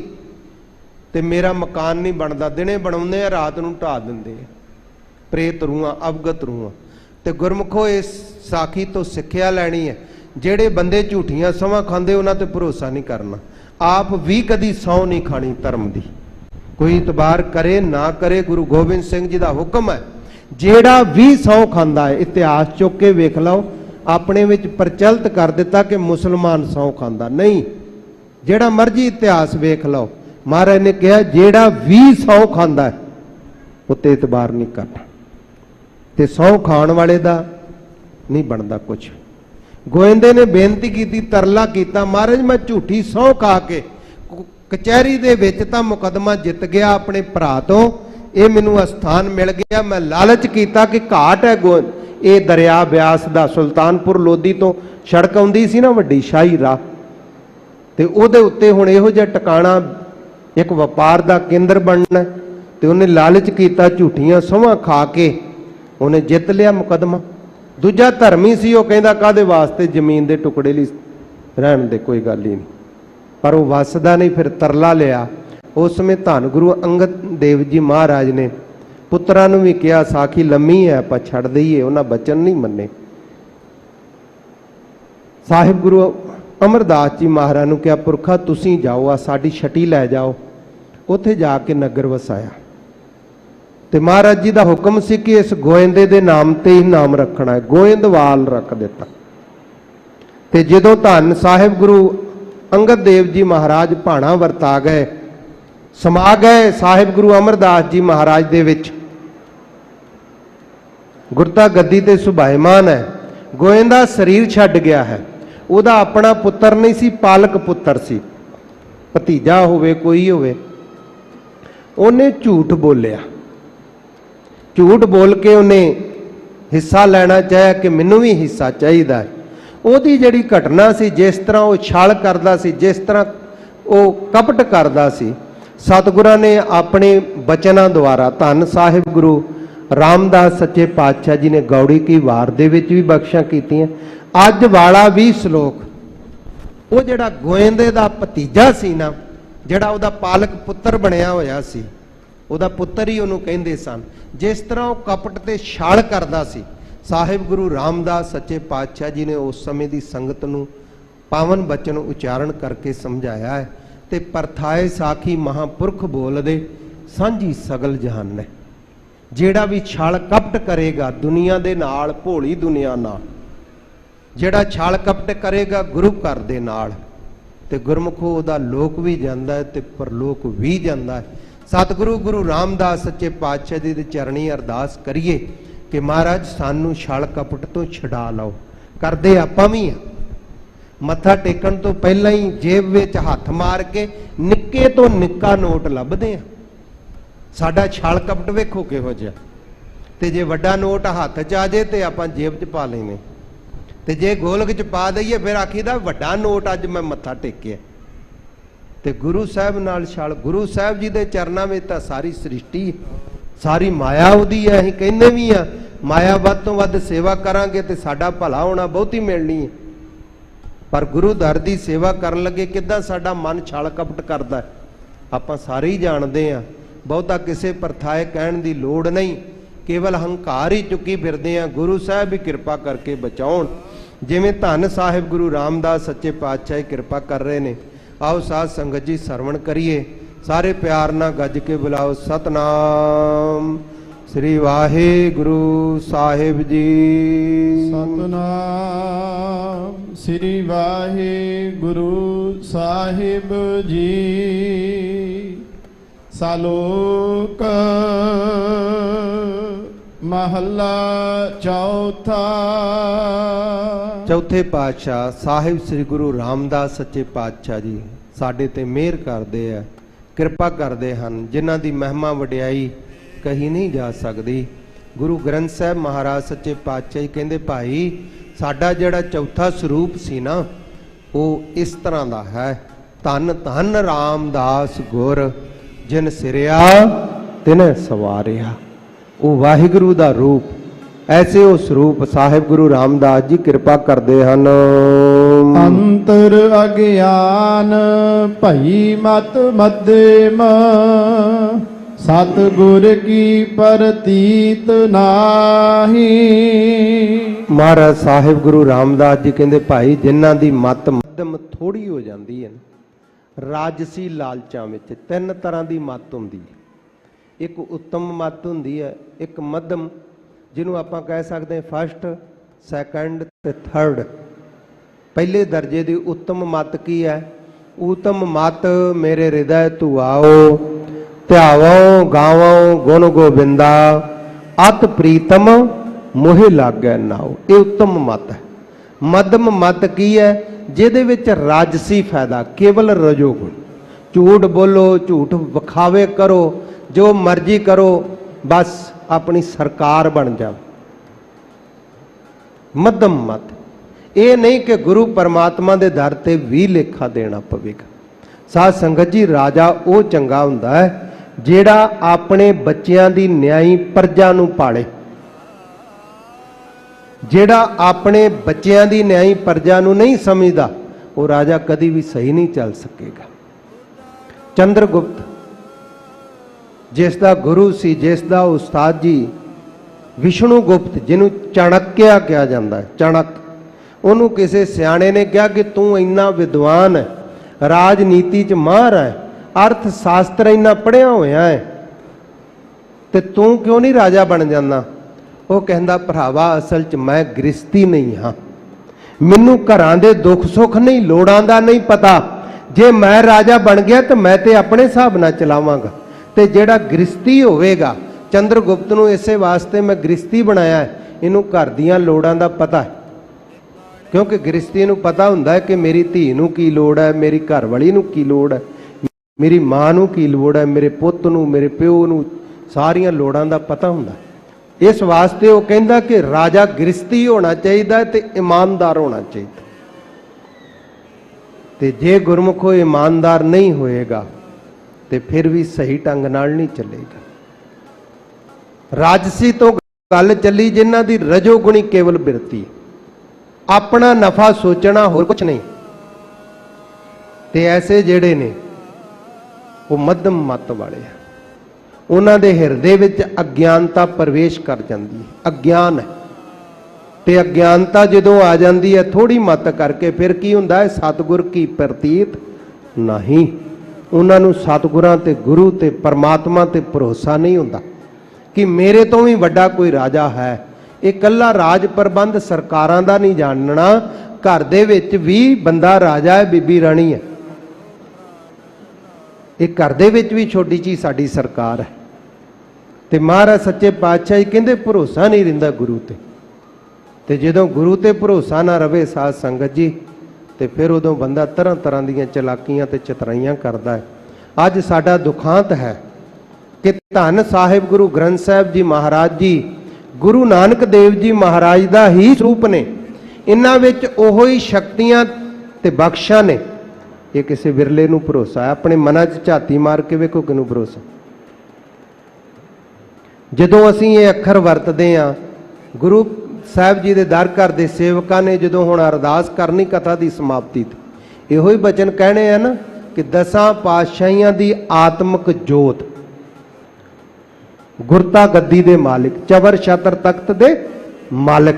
ते मेरा मकान नहीं बनता, दिने बनाउंदे आ रात नूं ढा दिंदे आ, प्रेत रूहां अवगत रूहां। ते गुरमुखो इस साखी तो सिक्ख्या लैनी है, जेड़े बंदे झूठियां सौंवां खांदे उन्हां ते भरोसा नहीं करना। आप भी कदी सौं नहीं खानी धर्म की, कोई इतबार करे ना करे, गुरु गोबिंद सिंह जी का हुक्म है। जेड़ा भी सौं खांदा है, इतिहास चुक के वेख लो, अपने विच प्रचलित कर दिता कि मुसलमान सौं खांदा नहीं। जेड़ा मर्जी इतिहास वेख लो, महाराज ने कहा जेड़ा भी सौं खांदा है उत्ते इतबार नहीं करना, ते सौं खाण वाले दा नहीं बनता कुछ। गोविंदे ने बेनती की, तरला किया, महाराज मैं झूठी सौं खा के कचहरी दे विच तां मुकदमा जित गया अपने भरा तो, ये मैनू अस्थान मिल गया, मैं लालच किया कि घाट है गोविंद, ये दरिया ब्यास दा सुल्तानपुर लोधी तो सड़क आउंदी सी ना वड्डी शाही राह, ते उहदे उत्ते हुण इहो जिहा टिकाणा एक वपार दा केंद्र बनना, ते उन्हें लालच किया, झूठियां सौंवां खा के उन्हें जित लिया मुकदमा। दूजा धर्मी सी, वो कहंदा काहदे वास्ते जमीन के टुकड़े लई रहण दे, कोई गल ही नहीं, पर वो वसदा नहीं। फिर तरला लिया। उस समय धन गुरु अंगद देव जी महाराज ने पुत्रां नूं भी कहा, साखी लम्मी है आपां छड्ड दईए, उन्हां बचन नहीं मन्ने। साहिब गुरु अमरदास जी महाराज नूं कहा, पुरखा तुसीं जाओ, आ साडी छटी लै जाओ, उत्थे जाके नगर वसाया। ते महाराज जी का हुक्म सी कि इस गोयंदे दे नाम ते ही नाम रखना है, गोयंदवाल रख दिता। ते जदों धन साहिब गुरु अंगद देव जी महाराज भाणा वरता गए, समा गए साहिब गुरु अमरदास जी महाराज दे विच, गुरता गद्दी ते सुभाईमान है, गोयंदा शरीर छड्ड गया है, उहदा अपना पुत्र नहीं सी, पालक पुत्र सी, भतीजा होवे कोई होवे। उन्हें झूठ बोलिया, झूठ बोल के उन्हें हिस्सा लेना चाहे कि मैनू भी हिस्सा चाहिए। ਉਹਦੀ ਜਿਹੜੀ घटना सी, जिस तरह वो छल करता सी, जिस तरह वो कपट करता सी, सतगुरां ने अपने बचनों द्वारा धन साहिब गुरु रामदास सच्चे पातशाह जी ने गौड़ी की वार दे विच भी बख्शां कीतियां। अज वाला भी श्लोक वो जिहड़ा गोयंदे दा भतीजा सी ना, जिहड़ा उहदा पालक पुत्र बनया होया सी, ਉਹਦਾ ਪੁੱਤਰ ਹੀ ਉਹਨੂੰ ਕਹਿੰਦੇ ਸਨ। ਜਿਸ ਤਰ੍ਹਾਂ ਉਹ ਕਪਟ ਤੇ ਛਲ ਕਰਦਾ ਸੀ, ਸਾਹਿਬ ਗੁਰੂ ਰਾਮਦਾਸ ਸੱਚੇ ਪਾਤਸ਼ਾਹ ਜੀ ਨੇ ਉਸ ਸਮੇਂ ਦੀ ਸੰਗਤ ਨੂੰ ਪਾਵਨ ਬਚਨ ਉਚਾਰਨ ਕਰਕੇ ਸਮਝਾਇਆ ਹੈ। ਤੇ ਪਰਥਾਏ ਸਾਖੀ ਮਹਾਂਪੁਰਖ ਬੋਲਦੇ ਸਾਂਝੀ ਸਗਲ ਜਹਾਨ ਹੈ। ਜਿਹੜਾ ਵੀ ਛਲ ਕਪਟ ਕਰੇਗਾ ਦੁਨੀਆ ਦੇ ਨਾਲ, ਭੋਲੀ ਦੁਨੀਆ ਨਾਲ, ਜਿਹੜਾ ਛਲ ਕਪਟ ਕਰੇਗਾ ਗੁਰੂ ਘਰ ਦੇ ਨਾਲ, ਤੇ ਗੁਰਮੁਖੋ ਉਹਦਾ ਲੋਕ ਵੀ ਜਾਂਦਾ ਹੈ ਤੇ ਪਰਲੋਕ ਵੀ ਜਾਂਦਾ ਹੈ। ਸਤਿਗੁਰੂ ਗੁਰੂ ਰਾਮਦਾਸ ਸੱਚੇ ਪਾਤਸ਼ਾਹ ਜੀ ਦੇ ਚਰਣੀ ਅਰਦਾਸ ਕਰੀਏ ਕਿ ਮਹਾਰਾਜ ਸਾਨੂੰ ਛਲ ਕਪਟ ਤੋਂ ਛੁਡਾ ਲਓ। ਕਰਦੇ ਆਪਾਂ ਵੀ ਆ। ਮੱਥਾ ਟੇਕਣ ਤੋਂ ਪਹਿਲਾਂ ਹੀ ਜੇਬ ਵਿੱਚ ਹੱਥ ਮਾਰ ਕੇ ਨਿੱਕੇ ਤੋਂ ਨਿੱਕਾ ਨੋਟ ਲੱਭਦੇ ਆ। ਸਾਡਾ ਛਲ ਕਪਟ ਵੇਖੋ ਕਿਹੋ ਜਿਹਾ। ਤੇ ਜੇ ਵੱਡਾ ਨੋਟ ਹੱਥ 'ਚ ਆ ਜੇ ਤੇ ਆਪਾਂ ਜੇਬ 'ਚ ਪਾ ਲੈਨੇ, ਤੇ ਜੇ ਗੋਲਕ 'ਚ ਪਾ ਦਈਏ ਫਿਰ ਆਖੀਦਾ ਵੱਡਾ ਨੋਟ ਅੱਜ ਮੈਂ ਮੱਥਾ ਟੇਕਿਆ। ਤੇ ਗੁਰੂ ਸਾਹਿਬ ਨਾਲ ਛਲ, ਗੁਰੂ ਸਾਹਿਬ ਜੀ ਦੇ ਚਰਨਾਂ ਵਿੱਚ ਤਾਂ ਸਾਰੀ ਸ੍ਰਿਸ਼ਟੀ, ਸਾਰੀ ਮਾਇਆ ਉਹਦੀ ਹੈ। ਅਸੀਂ ਕਹਿੰਦੇ ਵੀ ਆ ਮਾਇਆ ਵੱਧ ਤੋਂ ਵੱਧ ਸੇਵਾ ਕਰਾਂਗੇ ਤੇ ਸਾਡਾ ਭਲਾ ਹੋਣਾ ਬਹੁਤੀ ਮਿਲਣੀ ਹੈ। ਪਰ ਗੁਰੂ ਦਰ ਦੀ ਸੇਵਾ ਕਰਨ ਲੱਗੇ ਕਿੱਦਾਂ ਸਾਡਾ ਮਨ ਛਲ ਕਪਟ ਕਰਦਾ ਆਪਾਂ ਸਾਰੇ ਹੀ ਜਾਣਦੇ ਆ। ਬਹੁਤਾ ਕਿਸੇ ਪਰਥਾਏ ਕਹਿਣ ਦੀ ਲੋੜ ਨਹੀਂ, ਕੇਵਲ ਹੰਕਾਰ ਹੀ ਚੁੱਕੀ ਫਿਰਦੇ ਆ। ਗੁਰੂ ਸਾਹਿਬ ਵੀ ਕਿਰਪਾ ਕਰਕੇ ਬਚਾਉਣ, ਜਿਵੇਂ ਧੰਨ ਸਾਹਿਬ ਗੁਰੂ ਰਾਮਦਾਸ ਸੱਚੇ ਪਾਤਸ਼ਾਹ ਕਿਰਪਾ ਕਰ ਰਹੇ ਨੇ। ਆਓ ਸਾਧ ਸੰਗਤ ਜੀ ਸਰਵਣ ਕਰੀਏ। ਸਾਰੇ ਪਿਆਰ ਨਾਲ ਗੱਜ ਕੇ ਬੁਲਾਓ ਸਤਨਾਮ ਸ੍ਰੀ ਵਾਹਿਗੁਰੂ ਸਾਹਿਬ ਜੀ। ਸਤਨਾਮ ਸ੍ਰੀ ਵਾਹਿਗੁਰੂ ਸਾਹਿਬ ਜੀ। ਸਾਲੋਕ ਮਹੱਲਾ ਚੌਥਾ। ਚੌਥੇ ਪਾਤਸ਼ਾਹ ਸਾਹਿਬ ਸ੍ਰੀ ਗੁਰੂ ਰਾਮਦਾਸ ਸੱਚੇ ਪਾਤਸ਼ਾਹ ਜੀ ਸਾਡੇ ਤੇ ਮਿਹਰ ਕਰਦੇ ਆ, ਕਿਰਪਾ ਕਰਦੇ ਹਨ, ਜਿਨ੍ਹਾਂ ਦੀ ਮਹਿਮਾ ਵਡਿਆਈ ਕਹੀ ਨਹੀਂ ਜਾ ਸਕਦੀ। ਗੁਰੂ ਗ੍ਰੰਥ ਸਾਹਿਬ ਮਹਾਰਾਜ ਸੱਚੇ ਪਾਤਸ਼ਾਹ ਜੀ ਕਹਿੰਦੇ ਭਾਈ ਸਾਡਾ ਜਿਹੜਾ ਚੌਥਾ ਸਰੂਪ ਸੀ ਨਾ ਉਹ ਇਸ ਤਰ੍ਹਾਂ ਦਾ ਹੈ। ਧੰਨ ਧੰਨ ਰਾਮਦਾਸ ਗੁਰ ਜਿਨ ਸਿਰਿਆ ਤਿਨ ਸਵਾਰਿਆ। ਉਹ ਵਾਹਿਗੁਰੂ ਦਾ ਰੂਪ, ਐਸੇ ਉਹ ਸਰੂਪ ਸਾਹਿਬ ਗੁਰੂ ਰਾਮਦਾਸ ਜੀ ਕਿਰਪਾ ਕਰਦੇ ਹਨ। ਅੰਤਰ ਅਗਿਆਨ ਭਈ ਮਤ ਮਧਿਮ ਸਤਿਗੁਰ ਕੀ ਪ੍ਰਤੀਤ ਨਾਹੀ। ਮਹਾਰਾਜ ਸਾਹਿਬ ਗੁਰੂ ਰਾਮਦਾਸ ਜੀ ਕਹਿੰਦੇ ਭਾਈ ਜਿਨ੍ਹਾਂ ਦੀ ਮਤ ਮੱਧਮ ਥੋੜੀ ਹੋ ਜਾਂਦੀ ਹੈ, ਰਾਜਸੀ ਲਾਲਚਾਂ ਵਿੱਚ ਤਿੰਨ ਤਰ੍ਹਾਂ ਦੀ ਮਤ ਹੁੰਦੀ ਹੈ। ਇੱਕ ਉੱਤਮ ਮਤ ਹੁੰਦੀ ਹੈ, ਇੱਕ ਮੱਧਮ ਜਿਹਨੂੰ ਆਪਾਂ ਕਹਿ ਸਕਦੇ ਹਾਂ ਫਸਟ, ਸੈਕੰਡ ਤੇ ਥਰਡ। ਪਹਿਲੇ ਦਰਜੇ ਦੀ ਉੱਤਮ ਮਤ ਕੀ ਹੈ? ਉੱਤਮ ਮਤ ਮੇਰੇ ਹਿਰਦੈ ਤੂੰ ਆਓ, ਧਿਆਵੋ ਗਾਵੋ ਗੁਣ ਗੋਬਿੰਦਾ, ਅਤ ਪ੍ਰੀਤਮ ਮੋਹਿ ਲਾਗੈ ਨਾਉ। ਇਹ ਉੱਤਮ ਮਤ ਹੈ। ਮੱਧਮ ਮਤ ਕੀ ਹੈ? ਜਿਹਦੇ ਵਿੱਚ ਰਾਜਸੀ ਫਾਇਦਾ, ਕੇਵਲ ਰਜੋਗੁਣ, ਝੂਠ ਬੋਲੋ, ਝੂਠ ਵਿਖਾਵੇ ਕਰੋ, ਜੋ ਮਰਜ਼ੀ ਕਰੋ, ਬਸ ਆਪਣੀ ਸਰਕਾਰ ਬਣ ਜਾ। ਮੱਧਮ ਮਤ। ਇਹ ਨਹੀਂ ਕਿ ਗੁਰੂ ਪਰਮਾਤਮਾ ਦੇ ਦਰ ਤੇ ਵੀ ਲੇਖਾ ਦੇਣਾ ਪਵੇਗਾ। ਸਾਧ ਸੰਗਤ ਜੀ ਰਾਜਾ ਉਹ ਚੰਗਾ ਹੁੰਦਾ ਹੈ ਜਿਹੜਾ ਆਪਣੇ ਬੱਚਿਆਂ ਦੀ ਨਿਆਈ ਪ੍ਰਜਾ ਨੂੰ ਪਾਲੇ। ਜਿਹੜਾ ਆਪਣੇ ਬੱਚਿਆਂ ਦੀ ਨਿਆਈ ਪ੍ਰਜਾ ਨੂੰ ਨਹੀਂ ਸਮਝਦਾ ਉਹ ਰਾਜਾ ਕਦੀ ਵੀ ਸਹੀ ਨਹੀਂ ਚੱਲ ਸਕੇਗਾ। ਚੰਦਰਗੁਪਤ ਜਿਸ ਦਾ ਗੁਰੂ ਸੀ, ਜਿਸ ਦਾ ਉਸਤਾਦ ਜੀ ਵਿਸ਼ਨੂੰ ਗੁਪਤ, ਜਿਹਨੂੰ ਚਾਣਕਿਆ ਕਿਹਾ ਜਾਂਦਾ ਹੈ, ਚਾਣਕ, ਉਹਨੂੰ ਕਿਸੇ ਸਿਆਣੇ ਨੇ ਕਿਹਾ ਕਿ ਤੂੰ ਇੰਨਾ ਵਿਦਵਾਨ ਹੈ, ਰਾਜਨੀਤੀ 'ਚ ਮਾਹਰ ਹੈ, ਅਰਥ ਸ਼ਾਸਤਰ ਇੰਨਾ ਪੜ੍ਹਿਆ ਹੋਇਆ ਹੈ, ਤੇ ਤੂੰ ਕਿਉਂ ਨਹੀਂ ਰਾਜਾ ਬਣ ਜਾਂਦਾ? ਉਹ ਕਹਿੰਦਾ ਭਰਾਵਾ ਅਸਲ 'ਚ ਮੈਂ ਗ੍ਰਸਤੀ ਨਹੀਂ ਹਾਂ, ਮੈਨੂੰ ਘਰਾਂ ਦੇ ਦੁੱਖ ਸੁੱਖ ਨਹੀਂ, ਲੋੜਾਂ ਦਾ ਨਹੀਂ ਪਤਾ। ਜੇ ਮੈਂ ਰਾਜਾ ਬਣ ਗਿਆ ਤਾਂ ਮੈਂ ਤੇ ਆਪਣੇ ਹਿਸਾਬ ਨਾਲ ਚਲਾਵਾਂਗਾ, ਤੇ ਜਿਹੜਾ ਗ੍ਰਸਤੀ ਹੋਵੇਗਾ, ਚੰਦਰਗੁਪਤ ਨੂੰ ਇਸੇ ਵਾਸਤੇ ਮੈਂ ਗ੍ਰਸਤੀ ਬਣਾਇਆ ਹੈ, ਇਹਨੂੰ ਘਰ ਦੀਆਂ ਲੋੜਾਂ ਦਾ ਪਤਾ ਹੈ। ਕਿਉਂਕਿ ਗ੍ਰਸਤੀ ਨੂੰ ਪਤਾ ਹੁੰਦਾ ਹੈ ਕਿ ਮੇਰੀ ਧੀ ਨੂੰ ਕੀ ਲੋੜ ਹੈ, ਮੇਰੀ ਘਰਵਾਲੀ ਨੂੰ ਕੀ ਲੋੜ ਹੈ, ਮੇਰੀ ਮਾਂ ਨੂੰ ਕੀ ਲੋੜ ਹੈ, ਮੇਰੇ ਪੁੱਤ ਨੂੰ, ਮੇਰੇ ਪਿਓ ਨੂੰ, ਸਾਰੀਆਂ ਲੋੜਾਂ ਦਾ ਪਤਾ ਹੁੰਦਾ। ਇਸ ਵਾਸਤੇ ਉਹ ਕਹਿੰਦਾ ਕਿ ਰਾਜਾ ਗ੍ਰਸਤੀ ਹੋਣਾ ਚਾਹੀਦਾ ਤੇ ਇਮਾਨਦਾਰ ਹੋਣਾ ਚਾਹੀਦਾ। ਤੇ ਜੇ ਗੁਰਮੁਖੋ ਇਮਾਨਦਾਰ ਨਹੀਂ ਹੋਏਗਾ ਤੇ ਫਿਰ ਵੀ ਸਹੀ ਢੰਗ ਨਾਲ ਨਹੀਂ ਚੱਲੇਗਾ। ਰਾਜਸੀ ਤੋਂ ਗੱਲ ਚੱਲੀ ਜਿਨ੍ਹਾਂ ਦੀ ਰਜੋਗੁਣੀ ਕੇਵਲ ਬਿਰਤੀ, ਆਪਣਾ ਨਫਾ ਸੋਚਣਾ, ਹੋਰ ਕੁਝ ਨਹੀਂ। ਤੇ ਐਸੇ ਜਿਹੜੇ ਨੇ ਉਹ ਮੱਧਮ ਮਤ ਵਾਲੇ ਆ। ਉਹਨਾਂ ਦੇ ਹਿਰਦੇ ਵਿੱਚ ਅਗਿਆਨਤਾ ਪ੍ਰਵੇਸ਼ ਕਰ ਜਾਂਦੀ ਹੈ। ਅਗਿਆਨ ਹੈ ਤੇ ਅਗਿਆਨਤਾ ਜਦੋਂ ਆ ਜਾਂਦੀ ਹੈ ਥੋੜੀ ਮਤ ਕਰਕੇ, ਫਿਰ ਕੀ ਹੁੰਦਾ ਹੈ? ਸਤਿਗੁਰ ਕੀ ਪ੍ਰਤੀਤ ਨਹੀਂ। ਉਹਨਾਂ ਨੂੰ ਸਤਿਗੁਰਾਂ ਤੇ ਗੁਰੂ ਤੇ ਪਰਮਾਤਮਾ ਤੇ ਭਰੋਸਾ ਨਹੀਂ ਹੁੰਦਾ ਕਿ ਮੇਰੇ ਤੋਂ ਵੀ ਵੱਡਾ ਕੋਈ ਰਾਜਾ ਹੈ। ਇਹ ਇਕੱਲਾ ਰਾਜ ਪ੍ਰਬੰਧ ਸਰਕਾਰਾਂ ਦਾ ਨਹੀਂ ਜਾਣਨਾ, ਘਰ ਦੇ ਵਿੱਚ ਵੀ ਬੰਦਾ ਰਾਜਾ ਹੈ, ਬੀਬੀ ਰਾਣੀ ਹੈ। ਇਹ ਘਰ ਦੇ ਵਿੱਚ ਵੀ ਛੋਟੀ ਜਿਹੀ ਸਾਡੀ ਸਰਕਾਰ ਹੈ। ਤੇ ਮਹਾਰਾਜ ਸੱਚੇ ਪਾਤਸ਼ਾਹ ਜੀ ਕਹਿੰਦੇ ਭਰੋਸਾ ਨਹੀਂ ਰਹਿੰਦਾ ਗੁਰੂ ਤੇ ਜਦੋਂ ਗੁਰੂ ਤੇ ਭਰੋਸਾ ਨਾ ਰਵੇ ਸਾਧ ਸੰਗਤ ਜੀ, ਤੇ ਫਿਰ ਉਦੋਂ ਬੰਦਾ ਤਰ੍ਹਾਂ ਤਰ੍ਹਾਂ ਦੀਆਂ ਚਲਾਕੀਆਂ ਤੇ ਚਤਰਾਈਆਂ ਕਰਦਾ ਹੈ। ਅੱਜ ਸਾਡਾ ਦੁਖਾਂਤ ਹੈ ਕਿ ਧੰਨ ਸਾਹਿਬ ਗੁਰੂ ਗ੍ਰੰਥ ਸਾਹਿਬ ਜੀ ਮਹਾਰਾਜ ਜੀ ਗੁਰੂ ਨਾਨਕ ਦੇਵ ਜੀ ਮਹਾਰਾਜ ਦਾ ਹੀ ਸਰੂਪ ਨੇ। ਇਹਨਾਂ ਵਿੱਚ ਉਹੋ ਹੀ ਸ਼ਕਤੀਆਂ ਤੇ ਬਖਸ਼ਾਂ ਨੇ। ਇਹ ਕਿਸੇ ਵਿਰਲੇ ਨੂੰ ਭਰੋਸਾ ਹੈ। ਆਪਣੇ ਮਨਾਂ 'ਚ ਝਾਤੀ ਮਾਰ ਕੇ ਵੇਖੋ ਕਿਹਨੂੰ ਭਰੋਸਾ। ਜਦੋਂ ਅਸੀਂ ਇਹ ਅੱਖਰ ਵਰਤਦੇ ਹਾਂ, ਗੁਰੂ ਸਾਹਿਬ ਜੀ ਦੇ ਦਰ ਘਰ ਦੇ ਸੇਵਕਾਂ ਨੇ ਜਦੋਂ ਹੁਣ ਅਰਦਾਸ ਕਰਨੀ ਕਥਾ ਦੀ ਸਮਾਪਤੀ ਤੇ ਇਹੋ ਹੀ ਬਚਨ ਕਹਿਣੇ ਆ ਨਾ ਕਿ ਦਸਾਂ ਪਾਤਸ਼ਾਹੀਆਂ ਦੀ ਆਤਮਿਕ ਜੋਤ, ਗੁਰਤਾ ਗੱਦੀ ਦੇ ਮਾਲਿਕ, ਚਵਰ ਛਤਰ ਤਖਤ ਦੇ ਮਾਲਕ।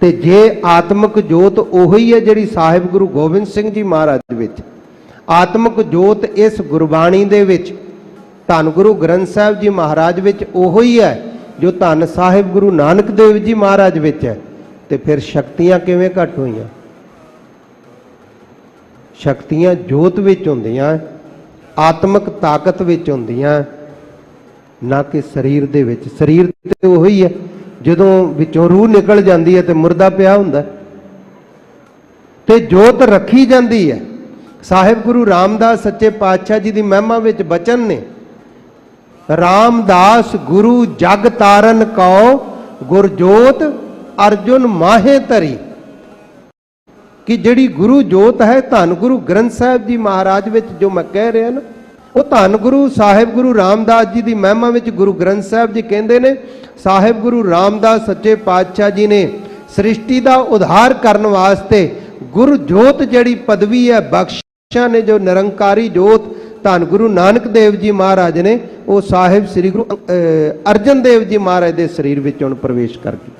ਤੇ ਜੇ ਆਤਮਿਕ ਜੋਤ ਉਹੀ ਹੈ ਜਿਹੜੀ ਸਾਹਿਬ ਗੁਰੂ ਗੋਬਿੰਦ ਸਿੰਘ ਜੀ ਮਹਾਰਾਜ ਵਿੱਚ, ਆਤਮਿਕ ਜੋਤ ਇਸ ਗੁਰਬਾਣੀ ਦੇ ਵਿੱਚ ਧੰਨ ਗੁਰੂ ਗ੍ਰੰਥ ਸਾਹਿਬ ਜੀ ਮਹਾਰਾਜ ਵਿੱਚ ਉਹੀ ਹੈ ਜੋ ਧੰਨ ਸਾਹਿਬ ਗੁਰੂ ਨਾਨਕ ਦੇਵ ਜੀ ਮਹਾਰਾਜ ਵਿੱਚ ਹੈ, ਤੇ ਫਿਰ ਸ਼ਕਤੀਆਂ ਕਿਵੇਂ ਘੱਟ ਹੋਈਆਂ? ਸ਼ਕਤੀਆਂ ਜੋਤ ਵਿੱਚ ਹੁੰਦੀਆਂ, ਆਤਮਿਕ ਤਾਕਤ ਵਿੱਚ ਹੁੰਦੀਆਂ, ਨਾ ਕਿ ਸਰੀਰ ਦੇ ਵਿੱਚ। ਸਰੀਰ ਤੇ ਉਹੀ ਹੈ, ਜਦੋਂ ਵਿੱਚੋਂ ਰੂਹ ਨਿਕਲ ਜਾਂਦੀ ਹੈ ਤੇ ਮੁਰਦਾ ਪਿਆ ਹੁੰਦਾ ਤੇ ਜੋਤ ਰੱਖੀ ਜਾਂਦੀ ਹੈ। ਸਾਹਿਬ ਗੁਰੂ ਰਾਮਦਾਸ ਸੱਚੇ ਪਾਤਸ਼ਾਹ ਜੀ ਦੀ ਮਹਿਮਾ ਵਿੱਚ ਬਚਨ ਨੇ, ਰਾਮਦਾਸ ਗੁਰੂ ਜਗ ਤਾਰਨ ਕਉ ਗੁਰਜੋਤ ਅਰਜੁਨ ਮਾਹੇ ਧਰੀ। ਕਿ ਜਿਹੜੀ ਗੁਰੂ ਜੋਤ ਹੈ ਧੰਨ ਗੁਰੂ ਗ੍ਰੰਥ ਸਾਹਿਬ ਜੀ ਮਹਾਰਾਜ ਵਿੱਚ ਜੋ ਮੈਂ ਕਹਿ ਰਿਹਾ ਨਾ, ਉਹ ਧੰਨ ਗੁਰੂ ਸਾਹਿਬ ਗੁਰੂ ਰਾਮਦਾਸ ਜੀ ਦੀ ਮਹਿਮਾ ਵਿੱਚ ਗੁਰੂ ਗ੍ਰੰਥ ਸਾਹਿਬ ਜੀ ਕਹਿੰਦੇ ਨੇ, ਸਾਹਿਬ ਗੁਰੂ ਰਾਮਦਾਸ ਸੱਚੇ ਪਾਤਸ਼ਾਹ ਜੀ ਨੇ ਸ੍ਰਿਸ਼ਟੀ ਦਾ ਉਧਾਰ ਕਰਨ ਵਾਸਤੇ ਗੁਰੂ ਜੋਤ ਜਿਹੜੀ ਪਦਵੀ ਹੈ ਬਖਸ਼ਿਸ਼ਾਂ ਨੇ, ਜੋ ਨਿਰੰਕਾਰੀ ਜੋਤ ਧੰਨ ਗੁਰੂ ਨਾਨਕ ਦੇਵ ਜੀ ਮਹਾਰਾਜ ਨੇ ਉਹ ਸਾਹਿਬ ਸ੍ਰੀ ਗੁਰੂ ਅਰਜਨ ਦੇਵ ਜੀ ਮਹਾਰਾਜ ਦੇ ਸਰੀਰ ਵਿੱਚ ਹੁਣ ਪ੍ਰਵੇਸ਼ ਕਰ ਗਈ,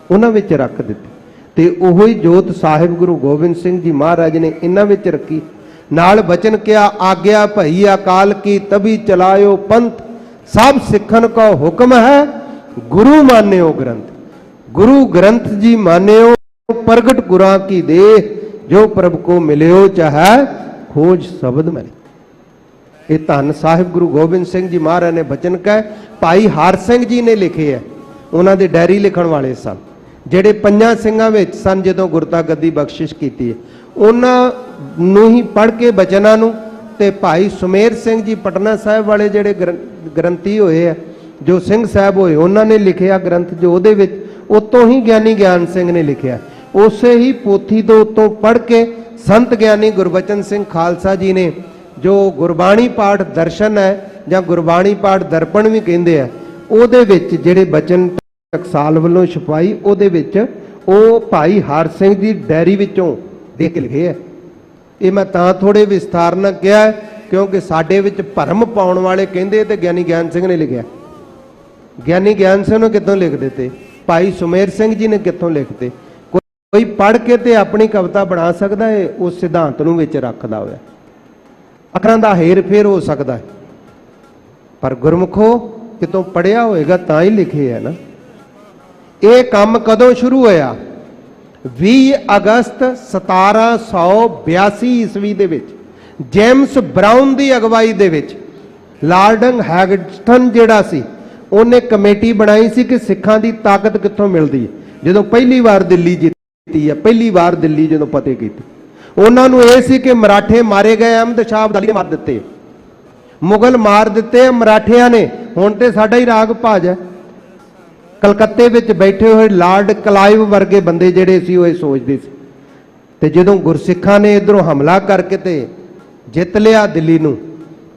ਉਹਨਾਂ ਵਿੱਚ ਰੱਖ ਦਿੱਤੀ। ਤੇ ਉਹੋ ਹੀ ਜੋਤ ਸਾਹਿਬ ਗੁਰੂ ਗੋਬਿੰਦ ਸਿੰਘ ਜੀ ਮਹਾਰਾਜ ਨੇ ਇਹਨਾਂ ਵਿੱਚ ਰੱਖੀ। ਨਾਲ ਬਚਨ ਕਿਹਾ, ਆਗਿਆ ਭਈ ਅਕਾਲ ਕੀ ਤਬੀ ਚਲਾਇਓ ਪੰਥ, ਸਭ ਸਿੱਖਣ ਕੋ ਹੁਕਮ ਹੈ ਗੁਰੂ ਮਾਨਿਓ ਗ੍ਰੰਥ। ਗੁਰੂ ਗ੍ਰੰਥ ਜੀ ਮਾਨਿਓ ਪ੍ਰਗਟ ਗੁਰਾਂ ਕੀ ਦੇਹ, ਜੋ ਪ੍ਰਭ ਕੋ ਮਿਲਿਓ ਚਾਹੈ ਖੋਜ ਸ਼ਬਦ ਮਿਲੇ। ਇਹ ਧੰਨ ਸਾਹਿਬ ਗੁਰੂ ਗੋਬਿੰਦ ਸਿੰਘ ਜੀ ਮਹਾਰਾਜ ਨੇ ਬਚਨ ਕਹੇ। ਭਾਈ ਹਰ ਸਿੰਘ ਜੀ ਨੇ ਲਿਖੇ ਹੈ, ਉਹਨਾਂ ਦੇ ਡਾਇਰੀ ਲਿਖਣ ਵਾਲੇ ਸਨ, ਜਿਹੜੇ ਪੰਜਾਂ ਸਿੰਘਾਂ ਵਿੱਚ ਸਨ ਜਦੋਂ ਗੁਰਤਾ ਗੱਦੀ ਬਖਸ਼ਿਸ਼ ਕੀਤੀ ਹੈ। ਉਹਨਾਂ ਨੂੰ ਹੀ ਪੜ੍ਹ ਕੇ ਬਚਨਾਂ ਨੂੰ, ਤੇ ਭਾਈ ਸੁਮੇਰ ਸਿੰਘ ਜੀ ਪਟਨਾ ਸਾਹਿਬ ਵਾਲੇ ਜਿਹੜੇ ਗ੍ਰੰਥੀ ਹੋਏ ਆ, ਜੋ ਸਿੰਘ ਸਾਹਿਬ ਹੋਏ, ਉਹਨਾਂ ਨੇ ਲਿਖਿਆ ਗ੍ਰੰਥ, ਜੋ ਉਹਦੇ ਵਿੱਚ ਉਤੋਂ ਹੀ ਗਿਆਨੀ ਗਿਆਨ ਸਿੰਘ ਨੇ ਲਿਖਿਆ। ਉਸੇ ਹੀ ਪੋਥੀ ਤੋਂ ਉਤੋਂ ਪੜ੍ਹ ਕੇ ਸੰਤ ਗਿਆਨੀ ਗੁਰਬਚਨ ਸਿੰਘ ਖਾਲਸਾ ਜੀ ਨੇ ਜੋ ਗੁਰਬਾਣੀ ਪਾਠ ਦਰਸ਼ਨ ਹੈ ਜਾਂ ਗੁਰਬਾਣੀ ਪਾਠ ਦਰਪਣ ਵੀ ਕਹਿੰਦੇ ਆ, ਉਹਦੇ ਵਿੱਚ ਜਿਹੜੇ ਬਚਨ ਟਕਸਾਲ ਵੱਲੋਂ ਛਪਾਈ, ਉਹਦੇ ਵਿੱਚ ਉਹ ਭਾਈ ਹਰ ਸਿੰਘ ਦੀ ਡਾਇਰੀ ਵਿੱਚੋਂ ਦੇਖ ਕੇ ਲਿਖੇ ਹੈ। ਇਹ ਮੈਂ ਤਾਂ ਥੋੜੇ ਵਿਸਥਾਰ ਨਾਲ ਕਿਹਾ ਕਿਉਂਕਿ ਸਾਡੇ ਵਿੱਚ ਭਰਮ ਪਾਉਣ ਵਾਲੇ ਕਹਿੰਦੇ ਤੇ ਗਿਆਨੀ ਗਿਆਨ ਸਿੰਘ ਨੇ ਲਿਖਿਆ। ਗਿਆਨੀ ਗਿਆਨ ਸਿੰਘ ਨੂੰ ਕਿੱਥੋਂ ਲਿਖ ਦਿੱਤੇ? ਭਾਈ ਸੁਮੇਰ ਸਿੰਘ ਜੀ ਨੇ ਕਿੱਥੋਂ ਲਿਖਤੇ? ਕੋਈ ਪੜ੍ਹ ਕੇ ਤੇ ਆਪਣੀ ਕਵਿਤਾ ਬਣਾ ਸਕਦਾ ਹੈ ਉਸ ਸਿਧਾਂਤ ਨੂੰ ਵਿੱਚ ਰੱਖਦਾ ਹੋਇਆ। ਅੱਖਰਾਂ ਦਾ ਹੇਰ ਫੇਰ ਹੋ ਸਕਦਾ ਹੈ, ਪਰ ਗੁਰਮੁਖੋ ਕਿਤੋਂ ਪੜਿਆ ਹੋਏਗਾ ਤਾਂ ਹੀ ਲਿਖੇ ਹੈ ਨਾ। ਇਹ ਕੰਮ ਕਦੋਂ ਸ਼ੁਰੂ ਹੋਇਆ? 20 ਅਗਸਤ 1782 ਈਸਵੀ ਦੇ ਵਿੱਚ ਜੇਮਸ ਬਰਾਊਨ ਦੀ ਅਗਵਾਈ ਦੇ ਵਿੱਚ ਲਾਰਡਨ ਹੈਗਸਟਨ ਜਿਹੜਾ ਸੀ, ਉਹਨੇ ਕਮੇਟੀ ਬਣਾਈ ਸੀ ਕਿ ਸਿੱਖਾਂ ਦੀ ਤਾਕਤ ਕਿੱਥੋਂ ਮਿਲਦੀ ਹੈ। ਜਦੋਂ ਪਹਿਲੀ ਵਾਰ ਦਿੱਲੀ ਜਿੱਤੀ ਹੈ, ਪਹਿਲੀ ਵਾਰ ਦਿੱਲੀ ਜਦੋਂ ਫਤਿਹ ਕੀਤੀ, ਉਹਨਾਂ ਨੂੰ ਇਹ ਸੀ ਕਿ ਮਰਾਠੇ ਮਾਰੇ ਗਏ, ਅਹਿਮਦ ਸ਼ਾਹ ਅਬਦਾਲੀ ਨੇ ਮਾਰ ਦਿੱਤੇ, ਮੁਗਲ ਮਾਰ ਦਿੱਤੇ ਮਰਾਠਿਆਂ ਨੇ, ਹੁਣ ਤੇ ਸਾਡਾ ਹੀ ਰਾਗ ਭਾਜ ਹੈ। ਕਲਕੱਤੇ ਵਿੱਚ ਬੈਠੇ ਹੋਏ ਲਾਰਡ ਕਲਾਈਵ ਵਰਗੇ ਬੰਦੇ ਜਿਹੜੇ ਸੀ ਉਹ ਇਹ ਸੋਚਦੇ ਸੀ। ਤੇ ਜਦੋਂ ਗੁਰਸਿੱਖਾਂ ਨੇ ਇਧਰੋਂ ਹਮਲਾ ਕਰਕੇ ਤੇ ਜਿੱਤ ਲਿਆ ਦਿੱਲੀ ਨੂੰ,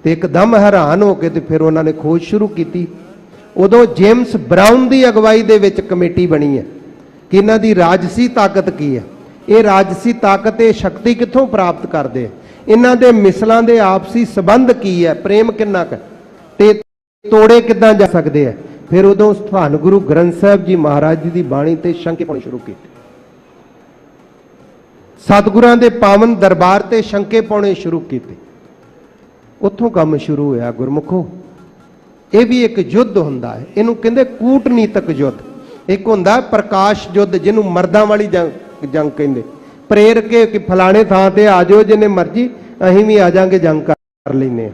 ਤੇ ਇੱਕਦਮ ਹੈਰਾਨ ਹੋ ਕੇ ਤੇ ਫਿਰ ਉਹਨਾਂ ਨੇ ਖੋਜ ਸ਼ੁਰੂ ਕੀਤੀ। ਉਦੋਂ ਜੇਮਸ ਬਰਾਊਨ ਦੀ ਅਗਵਾਈ ਦੇ ਵਿੱਚ ਕਮੇਟੀ ਬਣੀ ਹੈ ਕਿ ਇਹਨਾਂ ਦੀ ਰਾਜਸੀ ਤਾਕਤ ਕੀ ਹੈ, ਇਹ ਰਾਜਸੀ ਤਾਕਤ, ਇਹ ਸ਼ਕਤੀ ਕਿੱਥੋਂ ਪ੍ਰਾਪਤ ਕਰਦੇ, ਇਹਨਾਂ ਦੇ ਮਿਸਲਾਂ ਦੇ ਆਪਸੀ ਸੰਬੰਧ ਕੀ ਹੈ, ਪ੍ਰੇਮ ਕਿੰਨਾ ਕੁ। ਤੇ ਤੋੜੇ ਕਿੱਦਾਂ ਜਾ ਸਕਦੇ ਆ। ਫਿਰ ਉਦੋਂ ਧੰਨ ਗੁਰੂ ਗ੍ਰੰਥ ਸਾਹਿਬ ਜੀ ਮਹਾਰਾਜ ਜੀ ਦੀ ਬਾਣੀ ਤੇ ਸ਼ੰਕੇ ਪਾਉਣੇ ਸ਼ੁਰੂ ਕੀਤੇ। ਸਤਿਗੁਰਾਂ ਦੇ ਪਾਵਨ ਦਰਬਾਰ ਤੇ ਸ਼ੰਕੇ ਪਾਉਣੇ ਸ਼ੁਰੂ ਕੀਤੇ। ਉੱਥੋਂ ਕੰਮ ਸ਼ੁਰੂ ਹੋਇਆ ਗੁਰਮੁਖੋ। ਇਹ ਵੀ ਇੱਕ ਯੁੱਧ ਹੁੰਦਾ ਹੈ, ਇਹਨੂੰ ਕਹਿੰਦੇ ਕੂਟਨੀਤਕ ਯੁੱਧ। ਇੱਕ ਹੁੰਦਾ ਪ੍ਰਕਾਸ਼ ਯੁੱਧ, ਜਿਹਨੂੰ ਮਰਦਾਂ ਵਾਲੀ ਜੰਗ ਕਹਿੰਦੇ। ਪ੍ਰੇਰ ਕੇ ਕਿ ਫਲਾਣੇ ਥਾਂ ਤੇ ਆ ਜਾਓ, ਜਿੰਨੇ ਮਰਜੀ ਅਸੀਂ ਵੀ ਆ ਜਾਾਂਗੇ, ਜੰਗ ਕਰ ਲੈਨੇ ਆ।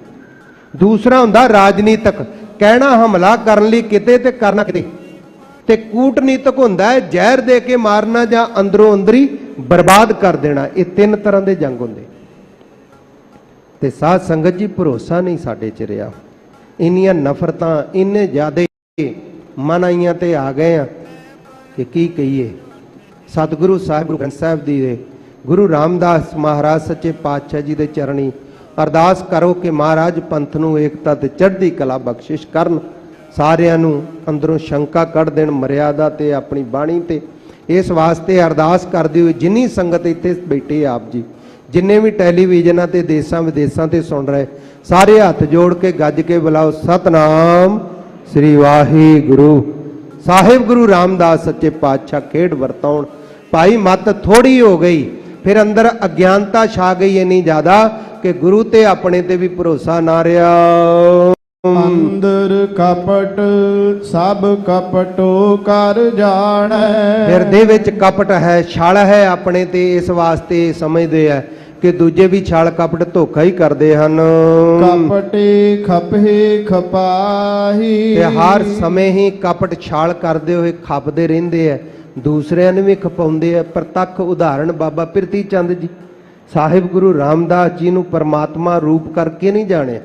ਦੂਸਰਾ ਹੁੰਦਾ ਰਾਜਨੀਤਕ, ਕਹਿਣਾ ਹਮਲਾ ਕਰਨ ਲਈ ਕਿਤੇ ਤੇ ਕਰਨਾ ਕਿਤੇ। ਤੇ ਕੂਟਨੀਤਕ ਹੁੰਦਾ ਹੈ ਜ਼ਹਿਰ ਦੇ ਕੇ ਮਾਰਨਾ ਜਾਂ ਅੰਦਰੋਂ ਅੰਦਰੀ ਬਰਬਾਦ ਕਰ ਦੇਣਾ। ਇਹ ਤਿੰਨ ਤਰ੍ਹਾਂ ਦੇ ਜੰਗ ਹੁੰਦੇ। ਤੇ ਸਾਧ ਸੰਗਤ ਜੀ, ਭਰੋਸਾ ਨਹੀਂ ਸਾਡੇ ਚ ਰਿਹਾ। ਇੰਨੀਆਂ ਨਫ਼ਰਤਾਂ, ਇੰਨੇ ਜ਼ਿਆਦੇ ਮਨ ਆਈਆਂ ਤੇ ਆ ਗਏ ਆ ਕਿ ਕੀ ਕਹੀਏ। ਸਤਿਗੁਰੂ ਸਾਹਿਬ ਗੁਰੂ ਗ੍ਰੰਥ ਸਾਹਿਬ ਜੀ ਦੇ ਗੁਰੂ ਰਾਮਦਾਸ ਮਹਾਰਾਜ ਸੱਚੇ ਪਾਤਸ਼ਾਹ ਜੀ ਦੇ ਚਰਣੀ ਅਰਦਾਸ ਕਰੋ ਕਿ ਮਹਾਰਾਜ ਪੰਥ ਨੂੰ ਏਕਤਾ ਤੇ ਚੜ੍ਹਦੀ ਕਲਾ ਬਖਸ਼ਿਸ਼ ਕਰਨ, ਸਾਰਿਆਂ ਨੂੰ ਅੰਦਰੋਂ ਸ਼ੰਕਾ ਕੱਢ ਦੇਣ ਮਰਿਆਦਾ ਤੇ ਆਪਣੀ ਬਾਣੀ ਤੇ। ਇਸ ਵਾਸਤੇ ਅਰਦਾਸ ਕਰਦੇ ਹੋਏ ਜਿੰਨੀ ਸੰਗਤ ਇੱਥੇ ਬੈਠੀ ਆਪ ਜੀ, ਜਿੰਨੇ ਵੀ ਟੈਲੀਵਿਜ਼ਨਾਂ ਤੇ ਦੇਸਾਂ ਵਿਦੇਸਾਂ ਤੇ ਸੁਣ ਰਹੇ, ਸਾਰੇ ਹੱਥ ਜੋੜ ਕੇ ਗੱਜ ਕੇ ਬੁਲਾਓ, ਸਤਨਾਮ ਸ੍ਰੀ ਵਾਹਿਗੁਰੂ। ਸਾਹਿਬ ਗੁਰੂ ਰਾਮਦਾਸ ਸੱਚੇ ਪਾਤਸ਼ਾਹ ਖੇਡ ਵਰਤਾਉਣ। ਭਾਈ ਮੱਤ ਥੋੜੀ ਹੋ ਗਈ, ਫਿਰ ਅੰਦਰ ਅਗਿਆਨਤਾ ਛਾ ਗਈ ਇੰਨੀ ਜ਼ਿਆਦਾ ਕਿ ਗੁਰੂ ਤੇ ਆਪਣੇ ਤੇ ਵੀ ਭਰੋਸਾ ਨਾ ਰਿਹਾ। ਅੰਦਰ ਕਪਟ ਸਭ ਕਪਟੋ ਕਰ ਜਾਣੈ। ਹਿਰਦੇ ਵਿੱਚ ਕਪਟ ਹੈ, ਛਲ ਹੈ ਆਪਣੇ ਤੇ। ਇਸ ਵਾਸਤੇ ਸਮਝਦੇ ਆ ਕਿ ਦੂਜੇ ਵੀ ਛਲ ਕਪਟ ਧੋਖਾ ਹੀ ਕਰਦੇ ਹਨ। ਕਪਟੇ ਖਪੇ ਖਪਾਹੀ, ਤੇ ਹਰ ਸਮੇਂ ਹੀ ਕਪਟ ਛਾਲ ਕਰਦੇ ਹੋਏ ਖਪਦੇ ਰਹਿੰਦੇ ਆ, ਦੂਸਰਿਆਂ ਨੂੰ ਵੀ ਖਪਾਉਂਦੇ ਆ। ਪ੍ਰਤੱਖ ਉਦਾਹਰਣ ਬਾਬਾ ਪਿਰਤੀ ਚੰਦ ਜੀ, ਸਾਹਿਬ ਗੁਰੂ ਰਾਮਦਾਸ ਜੀ ਨੂੰ ਪਰਮਾਤਮਾ ਰੂਪ ਕਰਕੇ ਨਹੀਂ ਜਾਣਿਆ।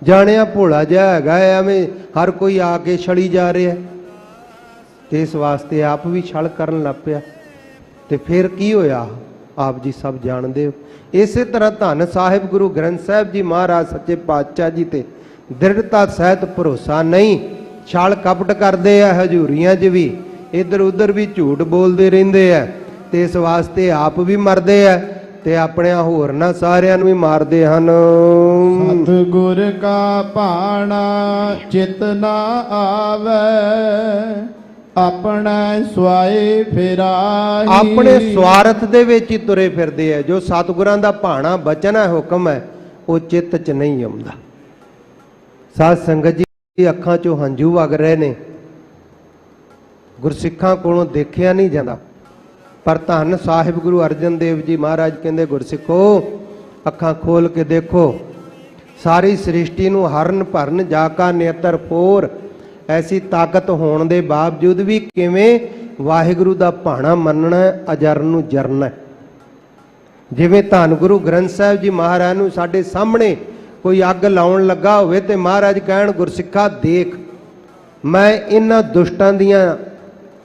ਜਾਣਿਆ ਭੋਲਾ ਜਿਹਾ ਹੈਗਾ, ਐਵੇਂ ਹਰ ਕੋਈ ਆ ਕੇ ਛੜੀ ਜਾ ਰਿਹਾ। ਤੇ ਇਸ ਵਾਸਤੇ ਆਪ ਵੀ ਛਲ ਕਰਨ ਲੱਗ ਪਿਆ। ਤੇ ਫਿਰ ਕੀ ਹੋਇਆ ਆਪ ਜੀ ਸਭ ਜਾਣਦੇ ਹੋ। ਇਸੇ ਤਰ੍ਹਾਂ ਧੰਨ ਸਾਹਿਬ ਗੁਰੂ ਗ੍ਰੰਥ ਸਾਹਿਬ ਜੀ ਮਹਾਰਾਜ ਸੱਚੇ ਪਾਤਸ਼ਾਹ ਜੀ ਤੇ ਦ੍ਰਿੜਤਾ ਸਹਿਤ ਭਰੋਸਾ ਨਹੀਂ। ਛਲ ਕਪਟ ਕਰਦੇ ਆ, ਹਜ਼ੂਰੀਆਂ 'ਚ ਵੀ ਇੱਧਰ ਉੱਧਰ ਵੀ ਝੂਠ ਬੋਲਦੇ ਰਹਿੰਦੇ ਆ। ਤੇ ਇਸ ਵਾਸਤੇ ਆਪ ਵੀ ਮਰਦੇ ਆ ਤੇ ਆਪਣੇ ਹੋਰਨਾਂ ਸਾਰਿਆਂ ਨੂੰ ਵੀ ਮਾਰਦੇ ਹਨ। ਸਤਿਗੁਰ ਕਾ ਭਾਣਾ ਚਿਤ ਨਾ ਆਵੇ, ਆਪਣਾ ਸਵਾਏ ਫਿਰਾਹੀ। ਆਪਣੇ ਸਵਾਰਥ ਦੇ ਵਿੱਚ ਹੀ ਤੁਰੇ ਫਿਰਦੇ ਆ। ਜੋ ਸਤਿਗੁਰਾਂ ਦਾ ਭਾਣਾ ਬਚਨ ਹੈ, ਹੁਕਮ ਹੈ, ਉਹ ਚਿੱਤ 'ਚ ਨਹੀਂ ਆਉਂਦਾ। ਸਾਧ ਸੰਗਤ ਜੀ, ਅੱਖਾਂ 'ਚੋਂ ਹੰਝੂ ਵਗ ਰਹੇ ਨੇ। ਗੁਰਸਿੱਖਾਂ ਕੋਲੋਂ ਦੇਖਿਆ ਨਹੀਂ ਜਾਂਦਾ। ਪਰ ਧੰਨ ਸਾਹਿਬ ਗੁਰੂ ਅਰਜਨ ਦੇਵ ਜੀ ਮਹਾਰਾਜ ਕਹਿੰਦੇ, ਗੁਰਸਿੱਖੋ ਅੱਖਾਂ ਖੋਲ ਕੇ ਦੇਖੋ, ਸਾਰੀ ਸ੍ਰਿਸ਼ਟੀ ਨੂੰ ਹਰਨ ਭਰਨ ਜਾ ਕਾ ਨੇਤਰ ਫੋਰ। ਐਸੀ ਤਾਕਤ ਹੋਣ ਦੇ ਬਾਵਜੂਦ ਵੀ ਕਿਵੇਂ ਵਾਹਿਗੁਰੂ ਦਾ ਭਾਣਾ ਮੰਨਣਾ, ਅਜਰ ਨੂੰ ਜਰਨਾ। ਜਿਵੇਂ ਧੰਨ ਗੁਰੂ ਗ੍ਰੰਥ ਸਾਹਿਬ ਜੀ ਮਹਾਰਾਜ ਨੂੰ ਸਾਡੇ ਸਾਹਮਣੇ ਕੋਈ ਅੱਗ ਲਾਉਣ ਲੱਗਾ ਹੋਵੇ ਤੇ ਮਹਾਰਾਜ ਕਹਿਣ, ਗੁਰਸਿੱਖਾ ਦੇਖ, ਮੈਂ ਇਹਨਾਂ ਦੁਸ਼ਟਾਂ ਦੀਆਂ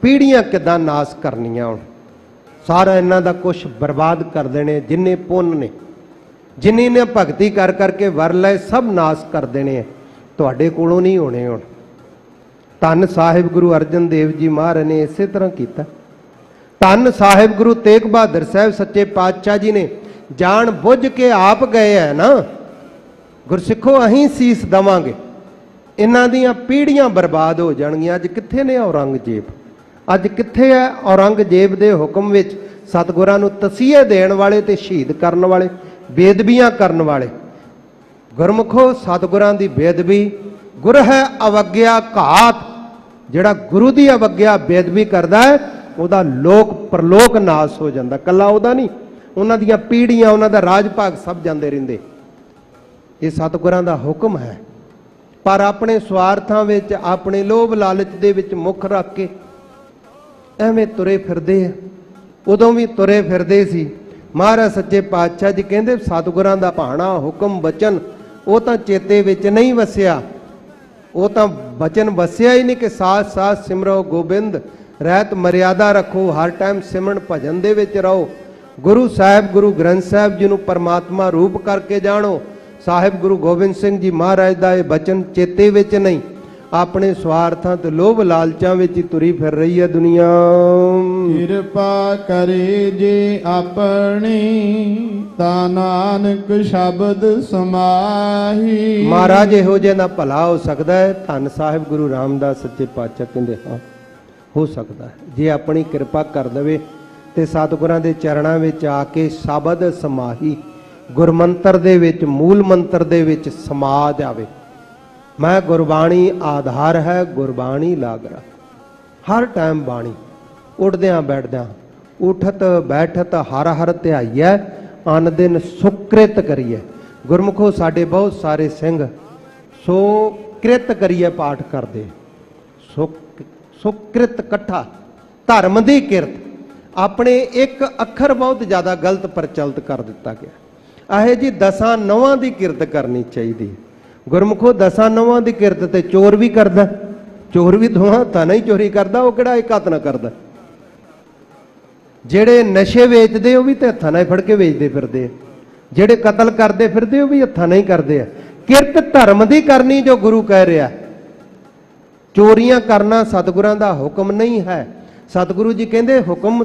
ਪੀੜ੍ਹੀਆਂ ਕਿੱਦਾਂ ਨਾਸ ਕਰਨੀਆਂ। ਹੁਣ ਸਾਰਾ ਇਹਨਾਂ ਦਾ ਕੁਛ ਬਰਬਾਦ ਕਰ ਦੇਣੇ। ਜਿੰਨੇ ਪੁੰਨ ਨੇ, ਜਿੰਨੀ ਨੇ ਭਗਤੀ ਕਰ ਕਰਕੇ ਵਰ ਲਏ, ਸਭ ਨਾਸ ਕਰ ਦੇਣੇ। ਤੁਹਾਡੇ ਕੋਲੋਂ ਨਹੀਂ ਹੋਣੇ। ਹੁਣ ਧੰਨ ਸਾਹਿਬ ਗੁਰੂ ਅਰਜਨ ਦੇਵ ਜੀ ਮਹਾਰਾਜ ਨੇ ਇਸੇ ਤਰ੍ਹਾਂ ਕੀਤਾ। ਧੰਨ ਸਾਹਿਬ ਗੁਰੂ ਤੇਗ ਬਹਾਦਰ ਸਾਹਿਬ ਸੱਚੇ ਪਾਤਸ਼ਾਹ ਜੀ ਨੇ ਜਾਣ ਬੁੱਝ ਕੇ ਆਪ ਗਏ ਹੈ ਨਾ, ਗੁਰਸਿੱਖੋ ਅਸੀਂ ਸੀਸ ਦਵਾਂਗੇ, ਇਹਨਾਂ ਦੀਆਂ ਪੀੜ੍ਹੀਆਂ ਬਰਬਾਦ ਹੋ ਜਾਣਗੀਆਂ। ਅੱਜ ਕਿੱਥੇ ਨੇ ਔਰੰਗਜ਼ੇਬ? ਅੱਜ ਕਿੱਥੇ ਹੈ ਔਰੰਗਜ਼ੇਬ ਦੇ ਹੁਕਮ ਵਿੱਚ ਸਤਿਗੁਰਾਂ ਨੂੰ ਤਸੀਹੇ ਦੇਣ ਵਾਲੇ ਤੇ ਸ਼ਹੀਦ ਕਰਨ ਵਾਲੇ, ਬੇਦਬੀਆਂ ਕਰਨ ਵਾਲੇ? ਗੁਰਮੁਖੋ, ਸਤਿਗੁਰਾਂ ਦੀ ਬੇਦਬੀ ਗੁਰ ਹੈ ਅਵਗਿਆ ਘਾਤ। ਜਿਹੜਾ ਗੁਰੂ ਦੀ ਅਵਗਿਆ ਬੇਦਬੀ ਕਰਦਾ ਹੈ, ਉਹਦਾ ਲੋਕ ਪਰਲੋਕ ਨਾਸ ਹੋ ਜਾਂਦਾ। ਕੱਲਾ ਉਹਦਾ ਨਹੀਂ, ਉਹਨਾਂ ਦੀਆਂ ਪੀੜ੍ਹੀਆਂ, ਉਹਨਾਂ ਦਾ ਰਾਜ ਭਾਗ ਸਭ ਜਾਂਦੇ ਰਹਿੰਦੇ। ਇਹ ਸਤਿਗੁਰਾਂ ਦਾ ਹੁਕਮ ਹੈ। ਪਰ ਆਪਣੇ ਸਵਾਰਥਾਂ ਵਿੱਚ, ਆਪਣੇ ਲੋਭ ਲਾਲਚ ਦੇ ਵਿੱਚ ਮੁੱਖ ਰੱਖ ਕੇ ਐਵੇਂ ਤੁਰੇ ਫਿਰਦੇ ਆ। ਉਦੋਂ ਵੀ ਤੁਰੇ ਫਿਰਦੇ ਸੀ। ਮਹਾਰਾਜ ਸੱਚੇ ਪਾਤਸ਼ਾਹ ਜੀ ਕਹਿੰਦੇ, ਸਤਿਗੁਰਾਂ ਦਾ ਭਾਣਾ ਹੁਕਮ ਬਚਨ ਉਹ ਤਾਂ ਚੇਤੇ ਵਿੱਚ ਨਹੀਂ ਵਸਿਆ। ਉਹ ਤਾਂ ਬਚਨ ਵਸਿਆ ਹੀ ਨਹੀਂ ਕਿ ਸਾਥ ਸਾਥ ਸਿਮਰੋ ਗੋਬਿੰਦ, ਰਹਿਤ ਮਰਿਆਦਾ ਰੱਖੋ, ਹਰ ਟਾਈਮ ਸਿਮਰਨ ਭਜਨ ਦੇ ਵਿੱਚ ਰਹੋ। ਗੁਰੂ ਸਾਹਿਬ ਗੁਰੂ ਗ੍ਰੰਥ ਸਾਹਿਬ ਜੀ ਨੂੰ ਪਰਮਾਤਮਾ ਰੂਪ ਕਰਕੇ ਜਾਣੋ। ਸਾਹਿਬ ਗੁਰੂ ਗੋਬਿੰਦ ਸਿੰਘ ਜੀ ਮਹਾਰਾਜ ਦਾ ਇਹ ਬਚਨ ਚੇਤੇ ਵਿੱਚ ਨਹੀਂ। ਆਪਣੇ ਸਵਾਰਥਾਂ ਤੇ ਲੋਭ ਲਾਲਚਾਂ ਵਿੱਚ ਹੀ ਤੁਰੀ ਫਿਰ ਰਹੀ ਹੈ ਦੁਨੀਆ। ਕਿਰਪਾ ਕਰੇ ਜੇ ਆਪਣੀ, ਤਾਂ ਨਾਨਕ ਸ਼ਬਦ ਸਮਾਹੀ। ਮਹਾਰਾਜ ਇਹੋ ਜਿਹਾ ਦਾ ਭਲਾ ਹੋ ਸਕਦਾ ਹੈ? ਧੰਨ ਸਾਹਿਬ ਗੁਰੂ ਰਾਮਦਾਸ ਸੱਚੇ ਪਾਤਸ਼ਾਹ ਕਹਿੰਦੇ ਹਾਂ ਹੋ ਸਕਦਾ ਹੈ, ਜੇ ਆਪਣੀ ਕਿਰਪਾ ਕਰ ਦੇਵੇ ਤੇ ਸਤਿਗੁਰਾਂ ਦੇ ਚਰਨਾਂ ਵਿੱਚ ਆ ਕੇ ਸ਼ਬਦ ਸਮਾਹੀ, ਗੁਰਮੰਤਰ ਦੇ ਵਿੱਚ, ਮੂਲ ਮੰਤਰ ਦੇ ਵਿੱਚ ਸਮਾ ਜਾਵੇ। ਮੈਂ ਗੁਰਬਾਣੀ ਆਧਾਰ ਹੈ, ਗੁਰਬਾਣੀ ਲਾਗਰਾ। ਹਰ ਟਾਈਮ ਬਾਣੀ, ਉੱਠਦਿਆਂ ਬੈਠਦਿਆਂ, ਉਠਤ ਬੈਠਤ ਹਰ ਹਰ ਧਿਆਈਐ, ਅਨ ਦਿਨ ਸੁਕ੍ਰਿਤ ਕਰੀਏ। ਗੁਰਮੁਖੋ ਸਾਡੇ ਬਹੁਤ ਸਾਰੇ ਸਿੰਘ ਸੋ ਕ੍ਰਿਤ ਕਰੀਏ ਪਾਠ ਕਰਦੇ, ਸੁਕ੍ਰਿਤ ਇਕੱਠਾ, ਧਰਮ ਦੀ ਕਿਰਤ। ਆਪਣੇ ਇੱਕ ਅੱਖਰ ਬਹੁਤ ਜ਼ਿਆਦਾ ਗਲਤ ਪ੍ਰਚਲਿਤ ਕਰ ਦਿੱਤਾ ਗਿਆ। ਇਹ ਜੀ ਦਸਾਂ ਨੌਵਾਂ ਦੀ ਕਿਰਤ ਕਰਨੀ ਚਾਹੀਦੀ ਹੈ। ਗੁਰਮੁਖੋ ਦਸਾਂ ਨੌਵਾਂ ਦੀ ਕਿਰਤ ਤੇ ਚੋਰ ਵੀ ਕਰਦਾ, ਚੋਰ ਵੀ ਦੋਹਾਂ ਹੱਥਾਂ ਨਾਲ ਹੀ ਚੋਰੀ ਕਰਦਾ, ਉਹ ਕਿਹੜਾ ਇੱਕ ਹੱਥ ਨਾਲ ਕਰਦਾ। ਜਿਹੜੇ ਨਸ਼ੇ ਵੇਚਦੇ ਉਹ ਵੀ ਤੇ ਹੱਥਾਂ ਨਾਲ ਹੀ ਫੜ ਕੇ ਵੇਚਦੇ ਫਿਰਦੇ ਆ, ਜਿਹੜੇ ਕਤਲ ਕਰਦੇ ਫਿਰਦੇ ਉਹ ਵੀ ਹੱਥਾਂ ਨਾਲ ਹੀ ਕਰਦੇ ਆ। ਕਿਰਤ ਧਰਮ ਦੀ ਕਰਨੀ ਜੋ ਗੁਰੂ ਕਹਿ ਰਿਹਾ। ਚੋਰੀਆਂ ਕਰਨਾ ਸਤਿਗੁਰਾਂ ਦਾ ਹੁਕਮ ਨਹੀਂ ਹੈ। ਸਤਿਗੁਰੂ ਜੀ ਕਹਿੰਦੇ ਹੁਕਮ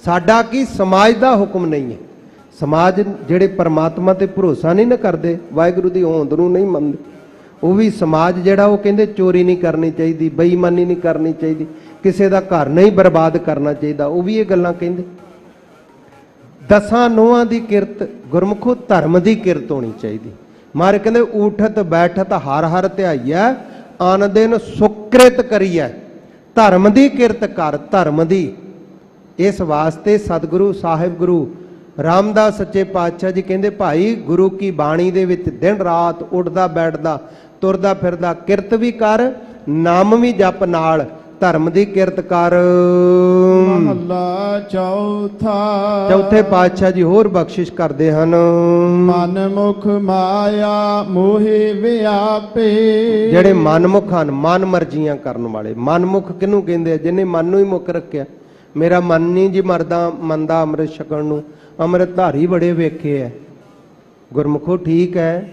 ਸਾਡਾ ਕੀ, ਸਮਾਜ ਦਾ ਹੁਕਮ ਨਹੀਂ ਹੈ। ਸਮਾਜ ਜਿਹੜੇ ਪਰਮਾਤਮਾ ਤੇ ਭਰੋਸਾ ਨਹੀਂ ਨਾ ਕਰਦੇ, ਵਾਹਿਗੁਰੂ ਦੀ ਹੋਂਦ ਨੂੰ ਨਹੀਂ ਮੰਨਦੇ, ਉਹ ਵੀ ਸਮਾਜ ਜਿਹੜਾ ਉਹ ਕਹਿੰਦੇ ਚੋਰੀ ਨਹੀਂ ਕਰਨੀ ਚਾਹੀਦੀ, ਬੇਈਮਾਨੀ ਨਹੀਂ ਕਰਨੀ ਚਾਹੀਦੀ, ਕਿਸੇ ਦਾ ਘਰ ਨਹੀਂ ਬਰਬਾਦ ਕਰਨਾ ਚਾਹੀਦਾ, ਉਹ ਵੀ ਇਹ ਗੱਲਾਂ ਕਹਿੰਦੇ। ਦਸਾਂ ਨੋਹਾਂ ਦੀ ਕਿਰਤ ਗੁਰਮੁਖੋ ਧਰਮ ਦੀ ਕਿਰਤ ਹੋਣੀ ਚਾਹੀਦੀ। ਮਾਰੇ ਕਹਿੰਦੇ ਉਠਤ ਬੈਠਤ ਹਰ ਹਰ ਧਿਆਈਐ, ਅਨ ਦਿਨ ਸੁਕ੍ਰਿਤ ਕਰੀਐ। ਧਰਮ ਦੀ ਕਿਰਤ ਕਰ, ਧਰਮ ਦੀ। ਇਸ ਵਾਸਤੇ ਸਤਿਗੁਰੂ ਸਾਹਿਬ ਗੁਰੂ ਰਾਮਦਾਸ ਸੱਚੇ ਪਾਤਸ਼ਾਹ ਜੀ ਕਹਿੰਦੇ ਭਾਈ ਗੁਰੂ ਕੀ ਬਾਣੀ ਦੇ ਵਿੱਚ ਦਿਨ ਰਾਤ ਉੱਠਦਾ ਬੈਠਦਾ ਤੁਰਦਾ ਫਿਰਦਾ ਕਿਰਤ ਵੀ ਕਰ, ਨਾਮ ਵੀ ਜਪ ਨਾਲ, ਧਰਮ ਦੀ ਕਿਰਤ ਕਰ। ਮਹੱਲਾ ਚੌਥਾ। ਚੌਥੇ ਪਾਤਸ਼ਾਹ ਜੀ ਹੋਰ ਬਖਸ਼ਿਸ਼ ਕਰਦੇ ਹਨ। ਮਨ ਮੁਖ ਮਾਇਆ ਮੋਹਿ ਵਿਆਪੇ। ਜਿਹੜੇ ਮਨਮੁਖ ਹਨ, ਮਨ ਮਰਜ਼ੀਆਂ ਕਰਨ ਵਾਲੇ। ਮਨਮੁਖ ਕਿਹਨੂੰ ਕਹਿੰਦੇ ਆ? ਜਿਹਨੇ ਮਨ ਨੂੰ ਹੀ ਮੁੱਖ ਰੱਖਿਆ। ਮੇਰਾ ਮਨ ਨਹੀਂ ਜੀ ਮਰਦਾ ਮੰਦਾ ਅੰਮ੍ਰਿਤ ਛਕਣ ਨੂੰ, ਅੰਮ੍ਰਿਤ ਧਾਰੀ ਬੜੇ ਵੇਖੇ ਐ। ਗੁਰਮੁਖੋ ਠੀਕ ਹੈ,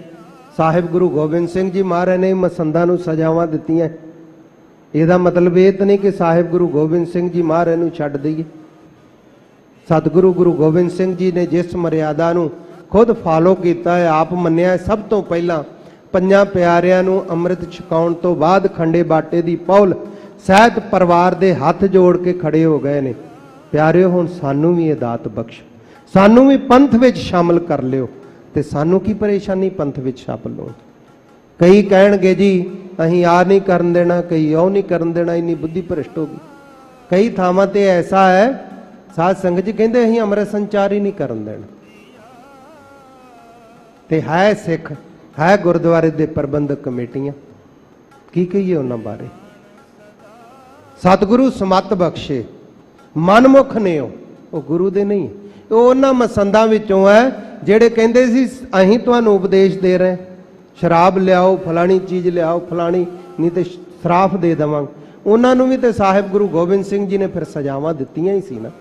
ਸਾਹਿਬ ਗੁਰੂ ਗੋਬਿੰਦ ਸਿੰਘ ਜੀ ਮਹਾਰਾਜ ਨੇ ਮਸੰਦਾਂ ਨੂੰ ਸਜ਼ਾਵਾਂ ਦਿੱਤੀਆਂ। ਇਹਦਾ ਮਤਲਬ ਇਹ ਤਾਂ ਨਹੀਂ ਕਿ ਸਾਹਿਬ ਗੁਰੂ ਗੋਬਿੰਦ ਸਿੰਘ ਜੀ ਮਹਾਰਾਜ ਨੂੰ ਛੱਡ ਦਈਏ। ਸਤਿਗੁਰੂ ਗੁਰੂ ਗੋਬਿੰਦ ਸਿੰਘ ਜੀ ਨੇ ਜਿਸ ਮਰਿਆਦਾ ਨੂੰ ਖੁਦ ਫਾਲੋ ਕੀਤਾ ਹੈ, ਆਪ ਮੰਨਿਆ, ਸਭ ਤੋਂ ਪਹਿਲਾਂ ਪੰਜਾਂ ਪਿਆਰਿਆਂ ਨੂੰ ਅੰਮ੍ਰਿਤ ਛਕਾਉਣ ਤੋਂ ਬਾਅਦ ਖੰਡੇ ਬਾਟੇ ਦੀ ਪੌਲ ਸਹਿਤ ਪਰਿਵਾਰ ਦੇ ਹੱਥ ਜੋੜ ਕੇ ਖੜੇ ਹੋ ਗਏ ਨੇ। ਪਿਆਰਿਓ ਹੁਣ ਸਾਨੂੰ ਵੀ ਇਹ ਦਾਤ ਬਖਸ਼, ਸਾਨੂੰ ਵੀ ਪੰਥ ਵਿੱਚ ਸ਼ਾਮਲ ਕਰ ਲਿਓ। ਤੇ ਸਾਨੂੰ ਕੀ ਪਰੇਸ਼ਾਨੀ ਪੰਥ ਵਿੱਚ ਸ਼ਾਮਲ ਹੋਣ? ਕਈ ਕਹਿਣਗੇ ਜੀ ਅਸੀਂ ਆ ਨਹੀਂ ਕਰਨ ਦੇਣਾ, ਕਈ ਉਹ ਨਹੀਂ ਕਰਨ ਦੇਣਾ, ਇੰਨੀ ਬੁੱਧੀ ਭ੍ਰਿਸ਼ਟ ਹੋ ਗਈ। ਕਈ ਥਾਵਾਂ ਤੇ ਐਸਾ ਹੈ ਸਾਧ ਸੰਗਤ ਜੀ ਕਹਿੰਦੇ ਅਸੀਂ ਅੰਮ੍ਰਿਤ ਸੰਚਾਰ ਹੀ ਨਹੀਂ ਕਰਨ ਦੇਣਾ। ਤੇ ਹੈ ਸਿੱਖ, ਹੈ ਗੁਰਦੁਆਰੇ ਦੇ ਪ੍ਰਬੰਧਕ ਕਮੇਟੀਆਂ, ਕੀ ਕਹੀਏ ਉਹਨਾਂ ਬਾਰੇ? ਸਤਿਗੁਰੂ ਸਮਤ ਬਖਸ਼ੇ, ਮਨਮੁਖ ਨੇ ਉਹ ਗੁਰੂ ਦੇ ਨਹੀਂ। ਉਹ ਉਹਨਾਂ ਮਸੰਦਾਂ ਵਿੱਚੋਂ ਹੈ ਜਿਹੜੇ ਕਹਿੰਦੇ ਸੀ ਅਸੀਂ ਤੁਹਾਨੂੰ ਉਪਦੇਸ਼ ਦੇ ਰਹੇ, ਸ਼ਰਾਬ ਲਿਆਓ, ਫਲਾਣੀ ਚੀਜ਼ ਲਿਆਓ, ਫਲਾਣੀ ਨਹੀਂ ਤੇ ਸ਼ਰਾਫ ਦੇ ਦੇਵਾਂਗੇ। ਉਹਨਾਂ ਨੂੰ ਵੀ ਤੇ ਸਾਹਿਬ ਗੁਰੂ ਗੋਬਿੰਦ ਸਿੰਘ ਜੀ ਨੇ ਫਿਰ ਸਜ਼ਾਵਾਂ ਦਿੱਤੀਆਂ ਹੀ ਸੀ ਨਾ।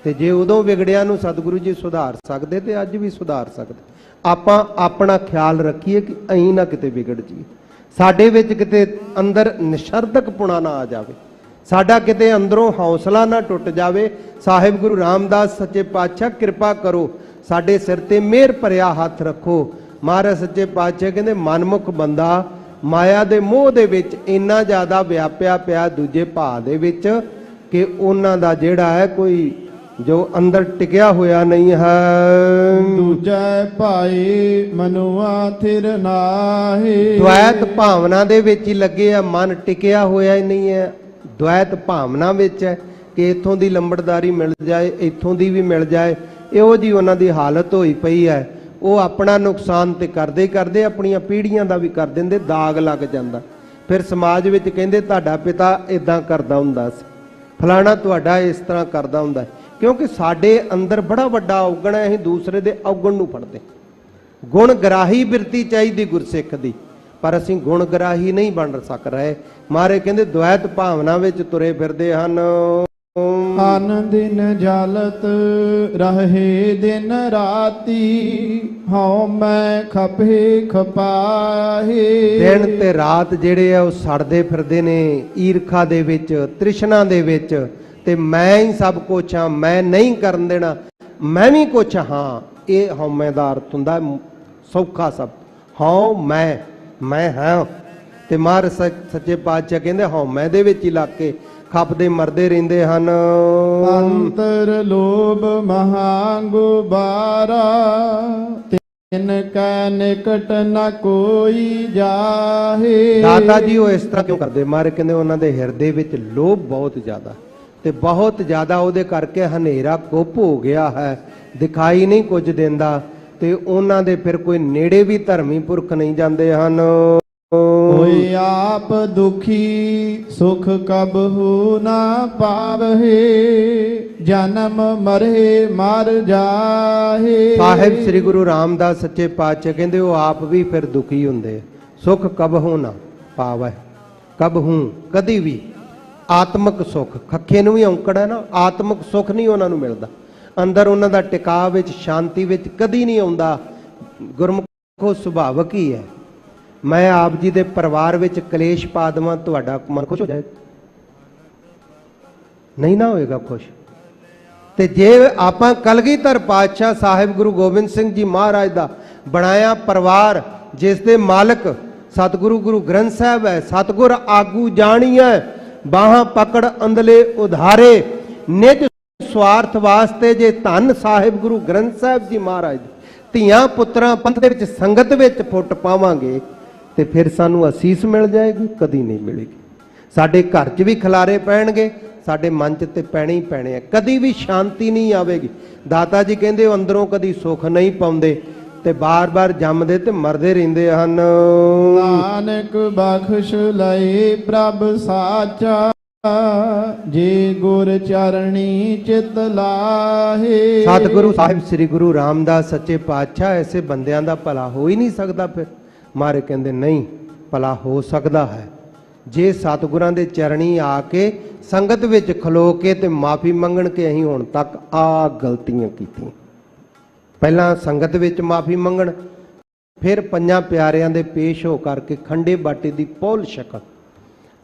ਤੇ ਜੇ ਉਦੋਂ ਵਿਗੜਿਆ ਨੂੰ ਸਤਿਗੁਰੂ ਜੀ ਸੁਧਾਰ ਸਕਦੇ ਤੇ ਅੱਜ ਵੀ ਸੁਧਾਰ ਸਕਦੇ। ਆਪਾਂ ਆਪਣਾ ਖਿਆਲ ਰੱਖੀਏ ਕਿ ਅਸੀਂ ਨਾ ਕਿਤੇ ਵਿਗੜ ਜਾਈਏ, ਸਾਡੇ ਵਿੱਚ ਕਿਤੇ ਅੰਦਰ ਨਿਸ਼ਰਦਕਪੁਣਾ ਨਾ ਆ ਜਾਵੇ, ਸਾਡਾ ਕਿਤੇ ਅੰਦਰੋਂ ਹੌਸਲਾ ਨਾ ਟੁੱਟ ਜਾਵੇ। ਸਾਹਿਬ ਗੁਰੂ ਰਾਮਦਾਸ ਸੱਚੇ ਪਾਤਸ਼ਾਹ ਕਿਰਪਾ ਕਰੋ, ਸਾਡੇ ਸਿਰ ਤੇ ਮਿਹਰ ਭਰਿਆ ਹੱਥ ਰੱਖੋ। ਮਹਾਰਾਜ ਸੱਚੇ ਪਾਤਸ਼ਾਹ ਕਹਿੰਦੇ ਮਨਮੁਖ ਬੰਦਾ ਮਾਇਆ ਦੇ ਮੋਹ ਦੇ ਵਿੱਚ ਇੰਨਾ ਜ਼ਿਆਦਾ ਵਿਆਪਿਆ ਪਿਆ ਦੂਜੇ ਭਾਅ ਦੇ ਵਿੱਚ ਕਿ ਉਹਨਾਂ ਦਾ ਜਿਹੜਾ ਹੈ ਕੋਈ ਜੋ ਅੰਦਰ ਟਿਕਿਆ ਹੋਇਆ ਨਹੀਂ ਹੈ। ਦੂਜੈ ਭਾਈ ਮਨੁਆ ਥਿਰ ਨਾਹੀ। ਦੁਐਤ ਭਾਵਨਾ ਦੇ ਵਿੱਚ ਹੀ ਲੱਗੇ ਆ, ਮਨ ਟਿਕਿਆ ਹੋਇਆ ਹੀ ਨਹੀਂ ਹੈ। ਦੁਐਤ ਭਾਵਨਾ ਵਿੱਚ ਹੈ ਕਿ ਇੱਥੋਂ ਦੀ ਲੰਬੜਦਾਰੀ ਮਿਲ ਜਾਏ, ਇੱਥੋਂ ਦੀ ਵੀ ਮਿਲ ਜਾਏ, ਇਹੋ ਜੀ ਉਹਨਾਂ ਦੀ ਹਾਲਤ ਹੋਈ ਪਈ ਹੈ। ਉਹ ਆਪਣਾ ਨੁਕਸਾਨ ਤੇ ਕਰਦੇ ਕਰਦੇ ਆਪਣੀਆਂ ਪੀੜ੍ਹੀਆਂ ਦਾ ਵੀ ਕਰ ਦਿੰਦੇ, ਦਾਗ ਲੱਗ ਜਾਂਦਾ। ਫਿਰ ਸਮਾਜ ਵਿੱਚ ਕਹਿੰਦੇ ਤੁਹਾਡਾ ਪਿਤਾ ਇਦਾਂ ਕਰਦਾ ਹੁੰਦਾ ਸੀ, ਫਲਾਣਾ ਤੁਹਾਡਾ ਇਸ ਤਰ੍ਹਾਂ ਕਰਦਾ ਹੁੰਦਾ। ਕਿਉਂਕਿ ਸਾਡੇ ਅੰਦਰ ਬੜਾ ਵੱਡਾ ਔਗਣ ਹੈ, ਅਸੀਂ ਦੂਸਰੇ ਦੇ ਔਗਣ ਨੂੰ ਫੜਦੇ। ਗੁਣ ਗਰਾਹੀ ਬਿਰਤੀ ਚਾਹੀਦੀ ਗੁਰਸਿੱਖ ਦੀ, ਪਰ ਅਸੀਂ ਗੁਣ ਗਰਾਹੀ ਨਹੀਂ ਬਣ ਸਕ ਰਹੇ। ਮਹਾਰਾਜ ਕਹਿੰਦੇ ਦੁਐਤ ਭਾਵਨਾ ਵਿੱਚ ਤੁਰੇ ਫਿਰਦੇ ਹਨ। ਅਨ ਦਿਨ ਜਲਤ ਰਹੇ ਦਿਨ ਰਾਤੀ ਹਉ ਮੈਂ ਖਪੇ ਖਪਾਹੇ। ਦਿਨ ਤੇ ਰਾਤ ਜਿਹੜੇ ਆ ਉਹ ਸੜਦੇ ਫਿਰਦੇ ਨੇ ਈਰਖਾ ਦੇ ਵਿੱਚ, ਤ੍ਰਿਸ਼ਨਾ ਦੇ ਵਿੱਚ, ਤੇ ਮੈਂ ਹੀ ਸਭ ਕੁਛ ਹਾਂ, ਮੈਂ ਨਹੀਂ ਕਰਨ ਦੇਣਾ, ਮੈਂ ਵੀ ਕੁਛ ਹਾਂ। ਇਹ ਹਉਮੈ ਦਾ ਅਰਥ ਹੁੰਦਾ ਸੌਖਾ ਸਭ ਹਉ ਮੈਂ ਹਾਂ। ਤੇ ਮਹਾਰਾਜ ਸੱਚੇ ਪਾਤਸ਼ਾਹ ਕਹਿੰਦੇ ਹਉਮੈ ਦੇ ਵਿੱਚ ਹੀ ਲੱਗ ਕੇ ਖਪਦੇ ਮਰਦੇ ਰਹਿੰਦੇ ਹਨ। ਅੰਤਰ ਲੋਭ ਮਹਾ ਗੁਬਾਰਾ ਤਿਨ ਕੈ ਨਿਕਟ ਨ ਕੋਈ ਜਾਹੇ। ਦਾਤਾ ਜੀ ਉਹ ਇਸ ਤਰ੍ਹਾਂ ਕਿਉਂ ਕਰਦੇ? ਮਹਾਰਾਜ ਕਹਿੰਦੇ ਉਹਨਾਂ ਦੇ ਹਿਰਦੇ ਵਿੱਚ ਲੋਭ ਬਹੁਤ ਜ਼ਿਆਦਾ, ਤੇ ਬਹੁਤ ਜ਼ਿਆਦਾ ਉਹਦੇ ਕਰਕੇ ਹਨੇਰਾ ਕੁੱਪ ਹੋ ਗਿਆ ਹੈ, ਦਿਖਾਈ ਨਹੀਂ ਕੁਝ ਦਿੰਦਾ। ਤੇ ਉਹਨਾਂ ਦੇ ਫਿਰ ਕੋਈ ਨੇੜੇ ਵੀ ਧਰਮੀ ਪੁਰਖ ਨਹੀਂ ਜਾਂਦੇ ਹਨ। ਹੋਏ ਆਪ ਦੁਖੀ ਸੁਖ ਕਬਹੂ ਨਾ ਪਾਵਹਿ ਜਨਮ ਮਰੇ ਮਰ ਜਾਹੇ। ਸਾਹਿਬ ਸ੍ਰੀ ਗੁਰੂ ਰਾਮਦਾਸ ਸੱਚੇ ਪਾਤਸ਼ਾਹ ਕਹਿੰਦੇ ਉਹ ਆਪ ਵੀ ਫਿਰ ਦੁਖੀ ਹੁੰਦੇ, ਸੁਖ ਕਬਹੂ ਨਾ ਪਾਵਹਿ, ਕਬਹੂ ਕਦੀ ਵੀ। ਆਤਮਿਕ ਸੁਖ ਖੱਖੇ ਨੂੰ ਵੀ ਔਂਕੜ ਹੈ ਨਾ, ਆਤਮਿਕ ਸੁਖ ਨਹੀਂ ਉਹਨਾਂ ਨੂੰ ਮਿਲਦਾ, ਅੰਦਰ ਉਹਨਾਂ ਦਾ ਟਿਕਾਅ ਵਿੱਚ, ਸ਼ਾਂਤੀ ਵਿੱਚ ਕਦੀ ਨਹੀਂ ਆਉਂਦਾ। ਗੁਰਮੁਖੋ ਸੁਭਾਵਕ ਹੀ ਹੈ। ਮੈਂ ਆਪ ਜੀ ਦੇ ਪਰਿਵਾਰ ਵਿੱਚ ਕਲੇਸ਼ ਪਾ ਦੇਵਾਂ, ਤੁਹਾਡਾ ਮਨ ਖੁਸ਼ ਹੋ ਜਾਏਗਾ? ਨਹੀਂ ਨਾ ਹੋਏਗਾ ਖੁਸ਼। ਤੇ ਜੇ ਆਪਾਂ ਕਲਗੀਧਰ ਪਾਤਸ਼ਾਹ ਸਾਹਿਬ ਗੁਰੂ ਗੋਬਿੰਦ ਸਿੰਘ ਜੀ ਮਹਾਰਾਜ ਦਾ ਬਣਾਇਆ ਪਰਿਵਾਰ, ਜਿਸ ਦੇ ਮਾਲਕ ਸਤਿਗੁਰੂ ਗੁਰੂ ਗ੍ਰੰਥ ਸਾਹਿਬ ਹੈ, ਸਤਿਗੁਰ ਆਗੂ ਜਾਣੀਐ ਬਾਹਾਂ ਪਕੜ ਅੰਦਲੇ ਉਧਾਰੇ, ਨਿਜ ਸਵਾਰਥ ਵਾਸਤੇ ਜੇ ਧੰਨ ਸਾਹਿਬ ਗੁਰੂ ਗ੍ਰੰਥ ਸਾਹਿਬ ਜੀ ਮਹਾਰਾਜ ਧੀਆਂ ਪੁੱਤਰਾਂ ਪੰਥ ਦੇ ਵਿੱਚ ਸੰਗਤ ਵਿੱਚ ਫੁੱਟ ਪਾਵਾਂਗੇ ਤੇ ਫਿਰ ਸਾਨੂੰ ਅਸੀਸ ਮਿਲ ਜਾਏਗੀ? ਕਦੀ ਨਹੀਂ ਮਿਲੇਗੀ। ਸਾਡੇ ਘਰ 'ਚ ਵੀ ਖਿਲਾਰੇ ਪੈਣਗੇ, ਸਾਡੇ ਮਨ 'ਚ ਤੇ ਪੈਣੇ ਹੀ ਪੈਣੇ ਆ, ਕਦੀ ਵੀ ਸ਼ਾਂਤੀ ਨਹੀਂ ਆਵੇਗੀ। ਦਾਤਾ ਜੀ ਕਹਿੰਦੇ ਉਹ ਅੰਦਰੋਂ ਕਦੀ ਸੁੱਖ ਨਹੀਂ ਪਾਉਂਦੇ ਤੇ ਬਾਰ-ਬਾਰ ਜੰਮਦੇ ਤੇ ਮਰਦੇ ਰਹਿੰਦੇ ਹਨ। ਨਾਨਕ ਬਖਸ਼ ਲਏ ਪ੍ਰਭ ਸਾਚਾ ਜੇ ਗੁਰ ਚਰਣੀ ਚਿਤ ਲਾਹੇ। ਸਤਿਗੁਰੂ ਸਾਹਿਬ ਸ੍ਰੀ ਗੁਰੂ ਰਾਮਦਾਸ ਸੱਚੇ ਪਾਤਸ਼ਾਹ ਐਸੇ ਬੰਦਿਆਂ ਦਾ ਭਲਾ ਹੋ ਹੀ ਨਹੀਂ ਸਕਦਾ? ਫਿਰ ਮਾਰੇ ਕਹਿੰਦੇ ਨਹੀਂ, ਭਲਾ ਹੋ ਸਕਦਾ ਹੈ ਜੇ ਸਤਿਗੁਰਾਂ ਦੇ ਚਰਣੀ ਆ ਕੇ ਸੰਗਤ ਵਿੱਚ ਖਲੋ ਕੇ ਤੇ ਮਾਫੀ ਮੰਗਣ ਕਿ ਅਸੀਂ ਹੁਣ ਤੱਕ ਆ ਗਲਤੀਆਂ ਕੀਤੀਆਂ। ਪਹਿਲਾਂ ਸੰਗਤ ਵਿੱਚ ਮਾਫੀ ਮੰਗਣ, ਫਿਰ ਪੰਜਾਂ ਪਿਆਰਿਆਂ ਦੇ ਪੇਸ਼ ਹੋ ਕਰਕੇ ਖੰਡੇ ਬਾਟੇ ਦੀ ਪੌਲ ਛਕਣ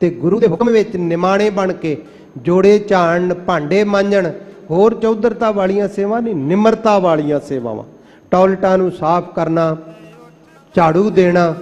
ਤੇ ਗੁਰੂ ਦੇ ਹੁਕਮ ਵਿੱਚ ਨਿਮਾਣੇ ਬਣ ਕੇ ਜੋੜੇ ਝਾੜਨ, ਭਾਂਡੇ ਮਾਂਜਣ, ਹੋਰ ਚੌਧਰਤਾ ਵਾਲੀਆਂ ਸੇਵਾ ਨਹੀਂ, ਨਿਮਰਤਾ ਵਾਲੀਆਂ ਸੇਵਾਵਾਂ। ਟਾਇਲਟਾਂ ਨੂੰ ਸਾਫ਼ ਕਰਨਾ, ਝਾੜੂ ਦੇਣਾ,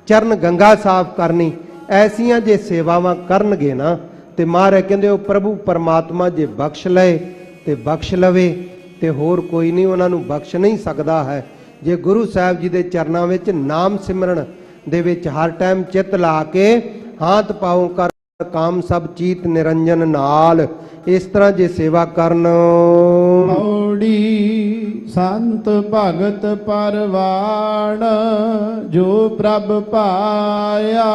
ਚਰਨ ਗੰਗਾ ਸਾਫ਼ ਕਰਨੀ, ਐਸੀਆਂ ਜੇ ਸੇਵਾਵਾਂ ਕਰਨਗੇ ਨਾ ਤੇ ਮਹਾਰਾਜ ਕਹਿੰਦੇ ਉਹ ਪ੍ਰਭੂ ਪਰਮਾਤਮਾ ਜੇ ਬਖਸ਼ ਲਏ ਤੇ ਬਖਸ਼ ਲਵੇ, ਤੇ ਹੋਰ ਕੋਈ ਨਹੀਂ ਉਹਨਾਂ ਨੂੰ ਬਖਸ਼ ਨਹੀਂ ਸਕਦਾ ਹੈ। ਜੇ ਗੁਰੂ ਸਾਹਿਬ ਜੀ ਦੇ ਚਰਨਾਂ ਵਿੱਚ ਨਾਮ ਸਿਮਰਨ ਦੇ ਵਿੱਚ ਹਰ ਟਾਈਮ ਚਿੱਤ ਲਾ ਕੇ ਹਾਥ ਪਾਉ ਕਰ ਕਾਮ ਸਭ ਚੀਤ ਨਿਰੰਜਨ ਨਾਲ, ਇਸ ਤਰ੍ਹਾਂ ਜੇ ਸੇਵਾ ਕਰਨ। ਔੜੀ ਸੰਤ ਭਗਤ ਪਰਵਾਣ ਜੋ ਪ੍ਰਭ ਪਾਇਆ।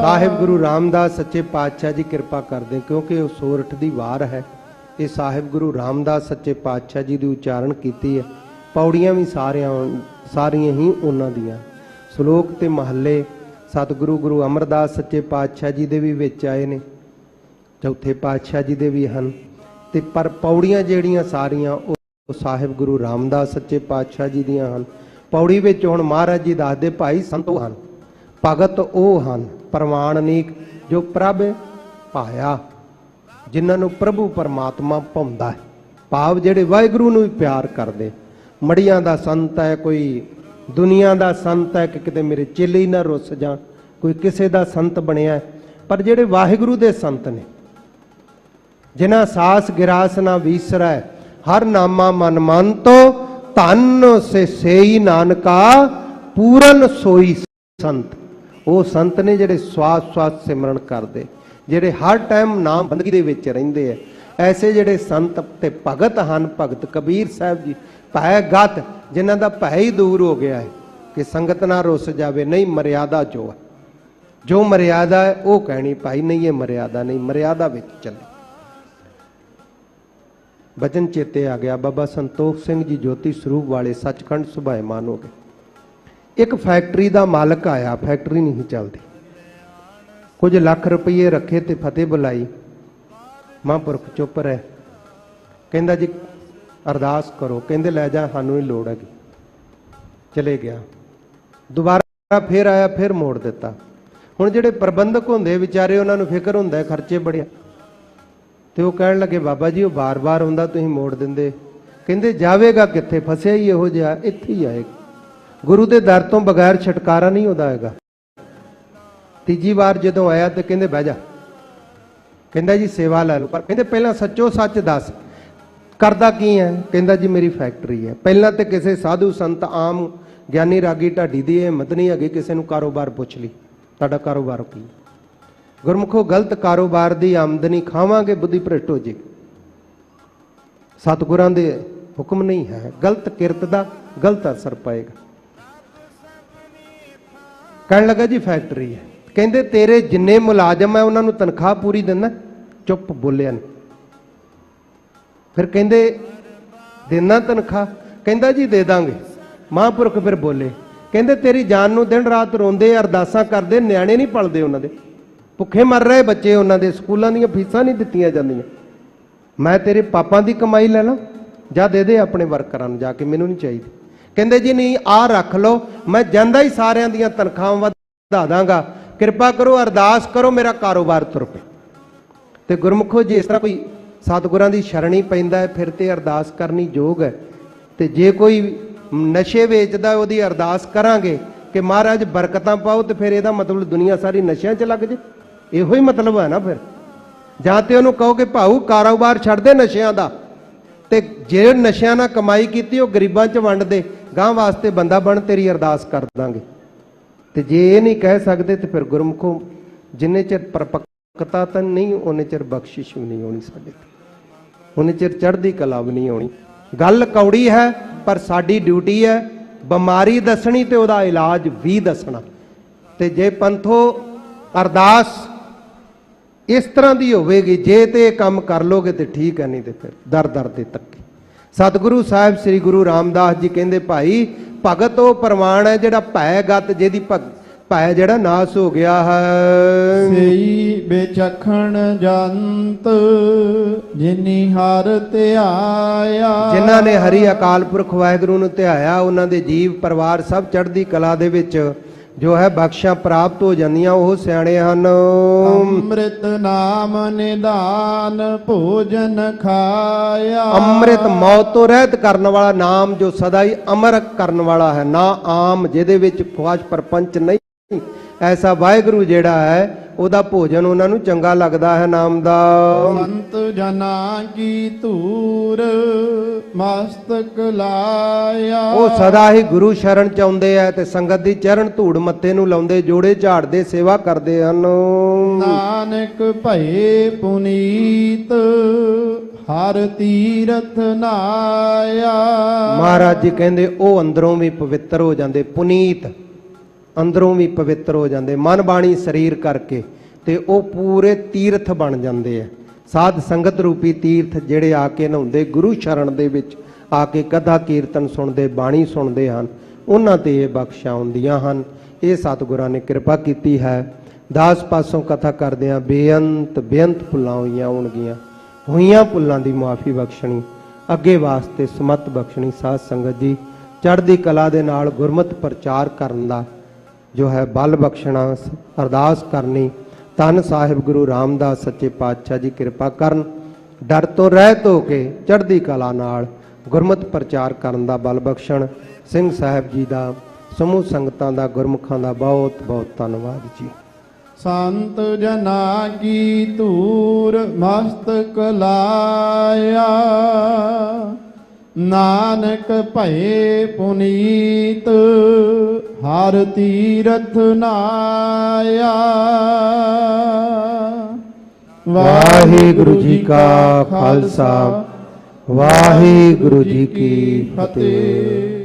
ਸਾਹਿਬ ਗੁਰੂ ਰਾਮਦਾਸ ਸੱਚੇ ਪਾਤਸ਼ਾਹ ਜੀ ਕਿਰਪਾ ਕਰਦੇ, ਕਿਉਂਕਿ ਉਹ ਸੋਰਠ ਦੀ ਵਾਰ ਹੈ। ਇਹ ਸਾਹਿਬ ਗੁਰੂ ਰਾਮਦਾਸ ਸੱਚੇ ਪਾਤਸ਼ਾਹ ਜੀ ਦੀ ਉਚਾਰਨ ਕੀਤੀ ਹੈ। ਪੌੜੀਆਂ ਵੀ ਸਾਰੀਆਂ ਹੀ ਉਹਨਾਂ ਦੀਆਂ। ਸ਼ਲੋਕ ਤੇ ਮਹੱਲੇ ਸਤਿਗੁਰੂ ਗੁਰੂ ਅਮਰਦਾਸ ਸੱਚੇ ਪਾਤਸ਼ਾਹ ਜੀ ਦੇ ਵੀ ਵਿੱਚ ਆਏ ਨੇ, ਚੌਥੇ ਪਾਤਸ਼ਾਹ ਜੀ ਦੇ ਵੀ ਹਨ, ਤੇ ਪਰ ਪੌੜੀਆਂ ਜਿਹੜੀਆਂ ਸਾਰੀਆਂ ਉਹ ਸਾਹਿਬ ਗੁਰੂ ਰਾਮਦਾਸ ਸੱਚੇ ਪਾਤਸ਼ਾਹ ਜੀ ਦੀਆਂ ਹਨ। ਪੌੜੀ ਵਿੱਚ ਹੁਣ ਮਹਾਰਾਜ ਜੀ ਦੱਸਦੇ ਭਾਈ ਸੰਤ ਉਹ ਹਨ, ਭਗਤ ਉਹ ਹਨ, ਪ੍ਰਮਾਣਿਕ ਜੋ ਪ੍ਰਭ ਪਾਇਆ, ਜਿਨ੍ਹਾਂ ਨੂੰ ਪ੍ਰਭੂ ਪਰਮਾਤਮਾ ਭਾਉਂਦਾ ਹੈ, ਭਾਵ ਜਿਹੜੇ ਵਾਹਿਗੁਰੂ ਨੂੰ ਵੀ ਪਿਆਰ ਕਰਦੇ। ਮੜੀਆਂ ਦਾ ਸੰਤ ਹੈ, ਕੋਈ ਦੁਨੀਆ ਦਾ ਸੰਤ ਹੈ ਕਿ ਕਿਤੇ ਮੇਰੇ ਚੇਲੇ ਹੀ ਨਾ ਰੁੱਸ ਜਾਣ, ਕੋਈ ਕਿਸੇ ਦਾ ਸੰਤ ਬਣਿਆ, ਪਰ ਜਿਹੜੇ ਵਾਹਿਗੁਰੂ ਦੇ ਸੰਤ ਨੇ, ਜਿਨ੍ਹਾਂ ਸਾਸ ਗਿਰਾਸ ਨਾ ਵੀਸਰੈ ਹਰ ਨਾਮਾ ਮਨ ਮਨ ਤੋ ਧੰਨ ਸੇਈ ਨਾਨਕਾ ਪੂਰਨ ਸੋਈ ਸੰਤ। ਉਹ ਸੰਤ ਨੇ ਜਿਹੜੇ ਸਵਾਸ ਸਵਾਸ ਸਿਮਰਨ ਕਰਦੇ, ਜਿਹੜੇ ਹਰ ਟਾਈਮ ਨਾਮ ਬੰਦਗੀ ਦੇ ਵਿੱਚ ਰਹਿੰਦੇ ਆ। ਐਸੇ ਜਿਹੜੇ ਸੰਤ ਤੇ ਭਗਤ ਹਨ, ਭਗਤ ਕਬੀਰ ਸਾਹਿਬ ਜੀ, ਭੈ ਗਤ, ਜਿਨ੍ਹਾਂ ਦਾ ਭੈ ਹੀ ਦੂਰ ਹੋ ਗਿਆ ਹੈ ਕਿ ਸੰਗਤ ਨਾ ਰੁੱਸ ਜਾਵੇ। ਨਹੀਂ, ਮਰਿਆਦਾ ਜੋ ਹੈ, ਜੋ ਮਰਿਆਦਾ ਹੈ ਉਹ ਕਹਿਣੀ, ਭਾਈ ਨਹੀਂ ਇਹ ਮਰਿਆਦਾ ਨਹੀਂ, ਮਰਿਆਦਾ ਵਿੱਚ ਚੱਲੇ। ਬਚਨ ਚੇਤੇ ਆ ਗਿਆ, ਬਾਬਾ ਸੰਤੋਖ ਸਿੰਘ ਜੀ ਜੋਤੀ ਸਰੂਪ ਵਾਲੇ ਸੱਚਖੰਡ ਸੁਭਾਇਮਾਨ ਹੋ ਗਏ। ਇੱਕ ਫੈਕਟਰੀ ਦਾ ਮਾਲਕ ਆਇਆ, ਫੈਕਟਰੀ ਨਹੀਂ ਚੱਲਦੀ, ਕੁਝ ਲੱਖ ਰੁਪਏ ਰੱਖੇ ਤੇ ਫਤਿਹ ਬੁਲਾਈ महापुरख चुप रहे। कहंदा जी अरदास करो, कहंदे लै जा सानू ही लोड़ हैगी। चले गया, दोबारा फिर आया, फिर मोड़ दिता। हुण जिहड़े प्रबंधक हुंदे विचारे उन्हां नूं फिक्र हुंदा है खर्चे बड़े, ते वो कहण लगे बाबा जी वो बार बार आउंदा तुसीं मोड़ दिंदे। कहंदे जावेगा कित्थे, फसिया ही इहो जिहा, इत्थे ही आएगा। गुरु दे दर तो बगैर छुटकारा नहीं होता हैगा। तीजी बार जदों आया तो कहंदे बह जा, कहंदा जी सेवा लै लो, पर कहंदे पहला सच्चो सच दस करदा की है। कहंदा जी मेरी फैक्ट्री है। पहला तो किसी साधु संत आम ज्ञानी रागी ढाडी की हिम्मत नहीं हैगी किसी नूं कारोबार पुछ ली तुहाडा कारोबार की। गुरमुखो गलत कारोबार की आमदनी खावांगे बुद्धि भ्रष्ट हो जाएगी। सतगुरां दे हुक्म नहीं है, गलत किरत का गलत असर पाएगा। कहण लगा जी फैक्ट्री है। कहंदे तेरे जिन्ने मुलाजम है उन्होंने तनख्वाह पूरी देना। चुप, बोलिया नहीं। फिर कहंदे देना तनख्वाह, कहंदा जी दे दांगे। महापुरख फिर बोले, कहंदे तेरी जान नूं दिन रात रोंदे अरदासां करदे, न्याणे नहीं पलदे उन्हां दे, भुखे मर रहे बच्चे, उन्होंने स्कूलों दी फीसां नहीं दित्तियां जांदियां। मैं तेरे पापां दी कमाई लै ला, जा दे दे अपने वर्करां नूं जाके, मैनूं नहीं चाहिदी। कहंदे जी नहीं आ रख लो, मैं जांदा ही सारियां दियां तनख्वाहां वधा दांगा, कृपा करो अरदास करो मेरा कारोबार तुर पे। ते गुरमुखो जिस तरह कोई सतगुरां दी शरणी पैंदा है फिर ते अरदास करनी योग है। ते जे कोई नशे वेचदा उहदी अरदास करांगे कि महाराज बरकतां पाओ, तो फिर इहदा मतलब दुनिया सारी नशियां च लग जे, इहो ही मतलब है ना। फिर जां ते उहनूं कहो कि भाऊ कारोबार छड्ड दे नशियां दा, ते जे नशियां नाल कमाई कीती वो गरीबां च वंड दे, गांह वास्ते बंदा बन, तेरी अरदास कर दांगे। ते जे ये नहीं कह सकते तो फिर गुरमुखो जिन्ने चिर परपक्कता तो नहीं उन्ने चिर बख्शिश भी नहीं होनी साडे ते, उन्ने चिर चढ़दी कला भी नहीं होनी। गल कौड़ी है पर साडी ड्यूटी है बीमारी दसनी ते उहदा इलाज भी दसना। ते जे पंथो अरदास इस तरह की होवेगी, जे ते काम कर लोगे तो ठीक है, नहीं तो फिर दर दर दे तक्के। सतगुरु साहिब श्री गुरु रामदास जी कहंदे भाई भगत वो प्रमाण है जिहड़ा भै गत जिहदी भै जिहड़ा नाश हो गया है। सेई बेचखण जंत जिनी हर ध्याया। जिन्हां ने हरि अकाल पुरख वाहिगुरू नूं ध्याया उन्हां दे जीव परिवार सब चढ़दी कला दे विच जो है बख्शियां प्राप्त हो जांदियां, वो सियाणे हन। अमृत नाम निदान भोजन खाया। अमृत मौत तो रहत करने वाला नाम जो सदा ही अमर करने वाला है, ना आम जिहदे विच ख्वाश परपंच नहीं। ऐसा वाहिगुरू जिहड़ा है ਉਹਦਾ ਭੋਜਨ ਉਹਨਾਂ ਨੂੰ ਚੰਗਾ ਲੱਗਦਾ ਹੈ ਨਾਮ ਦਾ। ਸੰਤ ਜਨਾਂ ਕੀ ਧੂਰ ਮਸਤਕ ਲਾਇਆ। ਉਹ ਸਦਾ ਹੀ ਗੁਰੂ ਸ਼ਰਨ ਚ ਆਉਂਦੇ ਆ ਤੇ ਸੰਗਤ ਦੀ ਚਰਨ ਧੂੜ ਮੱਥੇ ਨੂੰ ਲਾਉਂਦੇ, ਜੋੜੇ ਝਾੜਦੇ ਸੇਵਾ ਕਰਦੇ ਹਨ। ਨਾਨਕ ਭਏ ਪੁਨੀਤ ਹਰ ਤੀਰਥ ਨਾਇਆ। ਮਹਾਰਾਜ ਜੀ ਕਹਿੰਦੇ ਉਹ ਅੰਦਰੋਂ ਵੀ ਪਵਿੱਤਰ ਹੋ ਜਾਂਦੇ, ਪੁਨੀਤ ਅੰਦਰੋਂ ਵੀ ਪਵਿੱਤਰ ਹੋ ਜਾਂਦੇ, ਮਨ ਬਾਣੀ ਸਰੀਰ ਕਰਕੇ, ਤੇ ਉਹ ਪੂਰੇ ਤੀਰਥ ਬਣ ਜਾਂਦੇ ਆ। ਸਾਧ ਸੰਗਤ ਰੂਪੀ ਤੀਰਥ ਜਿਹੜੇ ਆ ਕੇ ਨਹਾਉਂਦੇ ਗੁਰੂ ਸ਼ਰਨ ਦੇ ਵਿੱਚ ਆ ਕੇ ਕਥਾ ਕੀਰਤਨ ਸੁਣਦੇ, ਬਾਣੀ ਸੁਣਦੇ ਹਨ, ਉਹਨਾਂ ਤੇ ਇਹ ਬਖਸ਼ਾਂ ਹੁੰਦੀਆਂ ਹਨ। ਇਹ ਸਤਿਗੁਰਾਂ ਨੇ ਕਿਰਪਾ ਕੀਤੀ ਹੈ। ਦਾਸ ਪਾਸੋਂ ਕਥਾ ਕਰਦਿਆਂ ਬੇਅੰਤ ਬੇਅੰਤ ਭੁੱਲਾਂ ਹੋਈਆਂ ਭੁੱਲਾਂ ਦੀ ਮੁਆਫੀ ਬਖਸ਼ਣੀ, ਅੱਗੇ ਵਾਸਤੇ ਸਮਤ ਬਖਸ਼ਣੀ। ਸਾਧ ਸੰਗਤ ਜੀ ਚੜ੍ਹਦੀ ਕਲਾ ਦੇ ਨਾਲ ਗੁਰਮਤਿ ਪ੍ਰਚਾਰ ਕਰਨ ਦਾ जो है बल बख्शना, अरदास करनी। धन साहिब गुरु रामदास सच्चे पातशाह जी कृपा करन, डर तो रहत हो के चढ़दी कला नाल गुरमत प्रचार करन दा बल बख्शण। सिंह साहिब जी दा, समूह संगतां दा, गुरमुखां दा बहुत बहुत धन्नवाद जी। संत जना की धूर मस्तक लाया। नानक भये पुनीत हर तीरथ नाया। वाहिगुरु जी का खालसा, वाहिगुरु जी की फतेह।